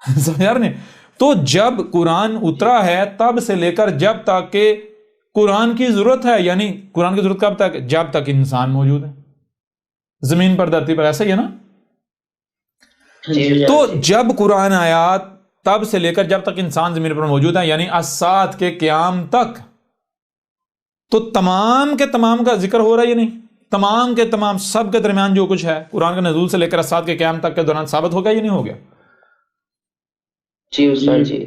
Speaker 1: سمجھ رہے ہیں؟ تو جب قرآن اترا ہے تب سے لے کر جب تک کہ قرآن کی ضرورت ہے، یعنی قرآن کی ضرورت کب تک؟ جب تک انسان موجود ہے زمین پر، دھرتی پر، ایسا ہی ہے نا؟ تو جب قرآن آیا تب سے لے کر جب تک انسان زمین پر موجود ہے، یعنی الساعۃ کے قیام تک، تو تمام کے تمام کا ذکر ہو رہا ہے یا نہیں؟ تمام کے تمام سب کے درمیان جو کچھ ہے قرآن کے نزول سے لے کر الساعۃ کے قیام تک کے دوران ثابت ہو گیا یا نہیں ہو گیا؟
Speaker 2: جی استاد جی۔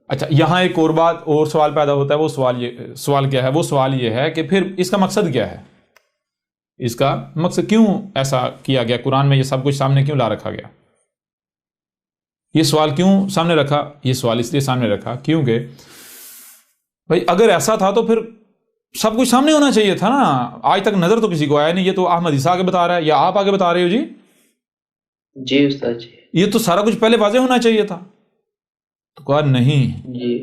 Speaker 1: اچھا، یہاں ایک اور بات اور سوال پیدا ہوتا ہے، وہ سوال کیا ہے؟ وہ سوال یہ ہے کہ پھر اس کا مقصد کیا ہے؟ اس کا مقصد کیوں ایسا کیا گیا؟ قرآن میں یہ سب کچھ سامنے کیوں لا رکھا گیا؟ یہ سوال کیوں سامنے رکھا؟ یہ سوال اس لیے سامنے رکھا کیونکہ بھائی اگر ایسا تھا تو پھر سب کچھ سامنے ہونا چاہیے تھا نا۔ آج تک نظر تو کسی کو آیا نہیں، یہ تو احمد عیسیٰ آگے بتا رہا ہے یا آپ آگے بتا رہے ہو جی؟
Speaker 2: جی استاد جی۔ یہ
Speaker 1: تو سارا کچھ پہلے واضح ہونا چاہیے تھا۔ تو کہا نہیں
Speaker 2: جی،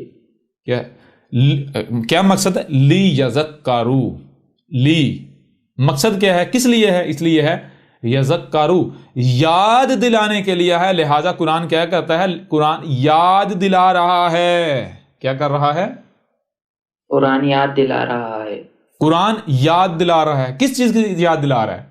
Speaker 1: کیا مقصد ہے؟ لی یذکروا، لی مقصد کیا ہے؟ کس لیے ہے؟ اس لیے ہے یذکروا، یاد دلانے کے لیے ہے۔ لہذا قرآن کیا کرتا ہے؟ قرآن یاد دلا رہا ہے۔ کیا کر رہا ہے؟
Speaker 2: قرآن یاد دلا رہا ہے۔
Speaker 1: قرآن یاد دلا رہا ہے۔ کس چیز کی یاد دلا رہا ہے؟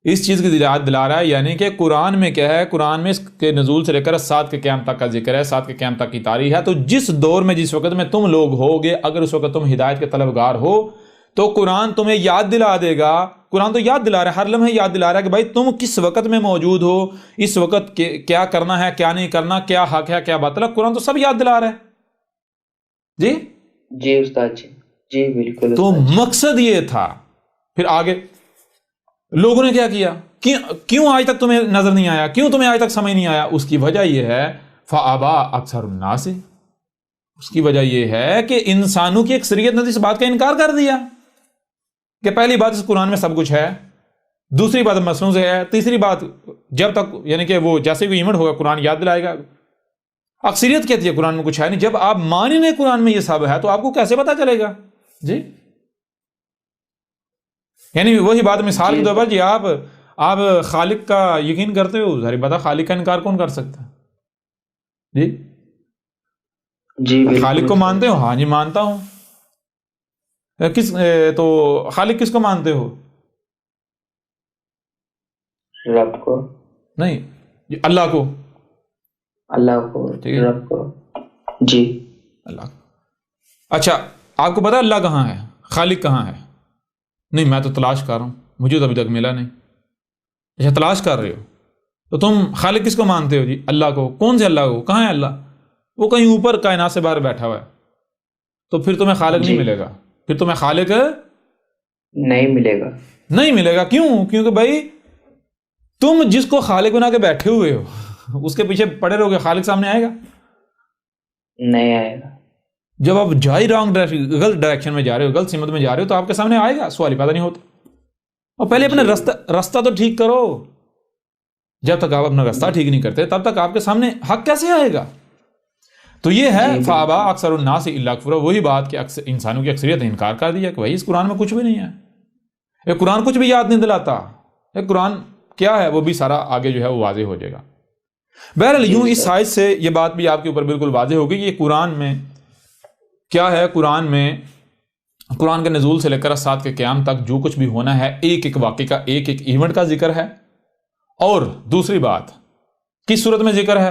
Speaker 1: اس چیز کی یاد دلا رہا ہے، یعنی کہ قرآن میں کیا ہے؟ قرآن میں اس کے نزول سے لے کر الساعۃ کے قیام تک کا ذکر ہے، الساعۃ کے قیام تک کی تاریخ ہے۔ تو جس دور میں جس وقت میں تم لوگ ہوگے، اگر اس وقت تم ہدایت کے طلبگار ہو تو قرآن تمہیں یاد دلا دے گا۔ قرآن تو یاد دلا رہا ہے، ہر لمحے یاد دلا رہا ہے کہ بھائی تم کس وقت میں موجود ہو، اس وقت کیا کرنا ہے، کیا نہیں کرنا، کیا حق ہے، کیا باطل ہے، قرآن تو سب یاد دلا رہا ہے جی۔
Speaker 2: جی استاد جی، جی بالکل۔
Speaker 1: تو مقصد یہ تھا۔ پھر آگے لوگوں نے کیا کیا؟ کیوں آج تک تمہیں نظر نہیں آیا؟ کیوں تمہیں آج تک سمجھ نہیں آیا؟ اس کی وجہ یہ ہے فَأَبَى أَكْثَرُ النَّاسِ، اس کی وجہ یہ ہے کہ انسانوں کی اکثریت نے اس بات کا انکار کر دیا کہ پہلی بات اس قرآن میں سب کچھ ہے، دوسری بات مسنون سے ہے، تیسری بات جب تک یعنی کہ وہ جیسے کوئی ایونٹ ہوگا قرآن یاد دلائے گا۔ اکثریت کہتی ہے قرآن میں کچھ ہے نہیں۔ جب آپ مان ہی نہیں قرآن میں یہ سب ہے تو آپ کو کیسے پتا چلے گا جی؟ یعنی وہی بات مثال کے طور پر جی، آپ خالق کا یقین کرتے ہو، ظاہر بات ہے خالق کا انکار کون کر سکتا ہے جی؟
Speaker 2: جی
Speaker 1: خالق کو مانتے ہو؟ ہاں جی مانتا ہوں۔ تو خالق کس کو مانتے ہو؟
Speaker 2: رب کو؟
Speaker 1: نہیں، اللہ کو۔
Speaker 2: اللہ کو، رب کو جی،
Speaker 1: اللہ۔ اچھا، آپ کو پتا اللہ کہاں ہے، خالق کہاں ہے؟ نہیں، میں تو تلاش کر رہا ہوں، مجھے تو ابھی تک ملا نہیں۔ اچھا، تلاش کر رہے ہو تو تم خالق کس کو مانتے ہو جی؟ اللہ کو۔ کون سے اللہ کو؟ کہاں ہے اللہ؟ وہ کہیں اوپر کائنات سے باہر بیٹھا ہوا ہے۔ تو پھر تمہیں خالق نہیں ملے گا، پھر تمہیں خالق
Speaker 2: نہیں ملے گا، نہیں
Speaker 1: ملے گا۔ کیوں؟ کیونکہ بھائی تم جس کو خالق بنا کے بیٹھے ہوئے ہو اس کے پیچھے پڑے رہو گے، خالق سامنے آئے گا؟
Speaker 2: نہیں آئے گا۔
Speaker 1: جب آپ جائی رانگ غلط ڈائریکشن میں جا رہے ہو، غلط سمت میں جا رہے ہو، تو آپ کے سامنے آئے گا؟ سوال ہی پیدا نہیں ہوتا۔ اور پہلے اپنا رستہ تو ٹھیک کرو۔ جب تک آپ اپنا رستہ ٹھیک نہیں کرتے تب تک آپ کے سامنے حق کیسے آئے گا؟ تو یہ ہے فَأَبَى أَكْثَرُ النَّاسِ إِلَّا كُفْرًا، وہی بات کہ انسانوں کی اکثریت نے انکار کر دیا کہ بھائی اس قرآن میں کچھ بھی نہیں ہے، یہ قرآن کچھ بھی یاد نہیں دلاتا، یہ قرآن کیا ہے وہ بھی سارا آگے جو ہے وہ واضح ہو جائے گا۔ بہرحال یوں اس سائز سے یہ بات بھی آپ کے اوپر بالکل واضح ہوگی کہ یہ قرآن میں کیا ہے۔ قرآن میں قرآن کے نزول سے لے کر الساعۃ کے قیام تک جو کچھ بھی ہونا ہے، ایک ایک واقعے کا، ایک ایک ایونٹ کا ذکر ہے۔ اور دوسری بات کس صورت میں ذکر ہے؟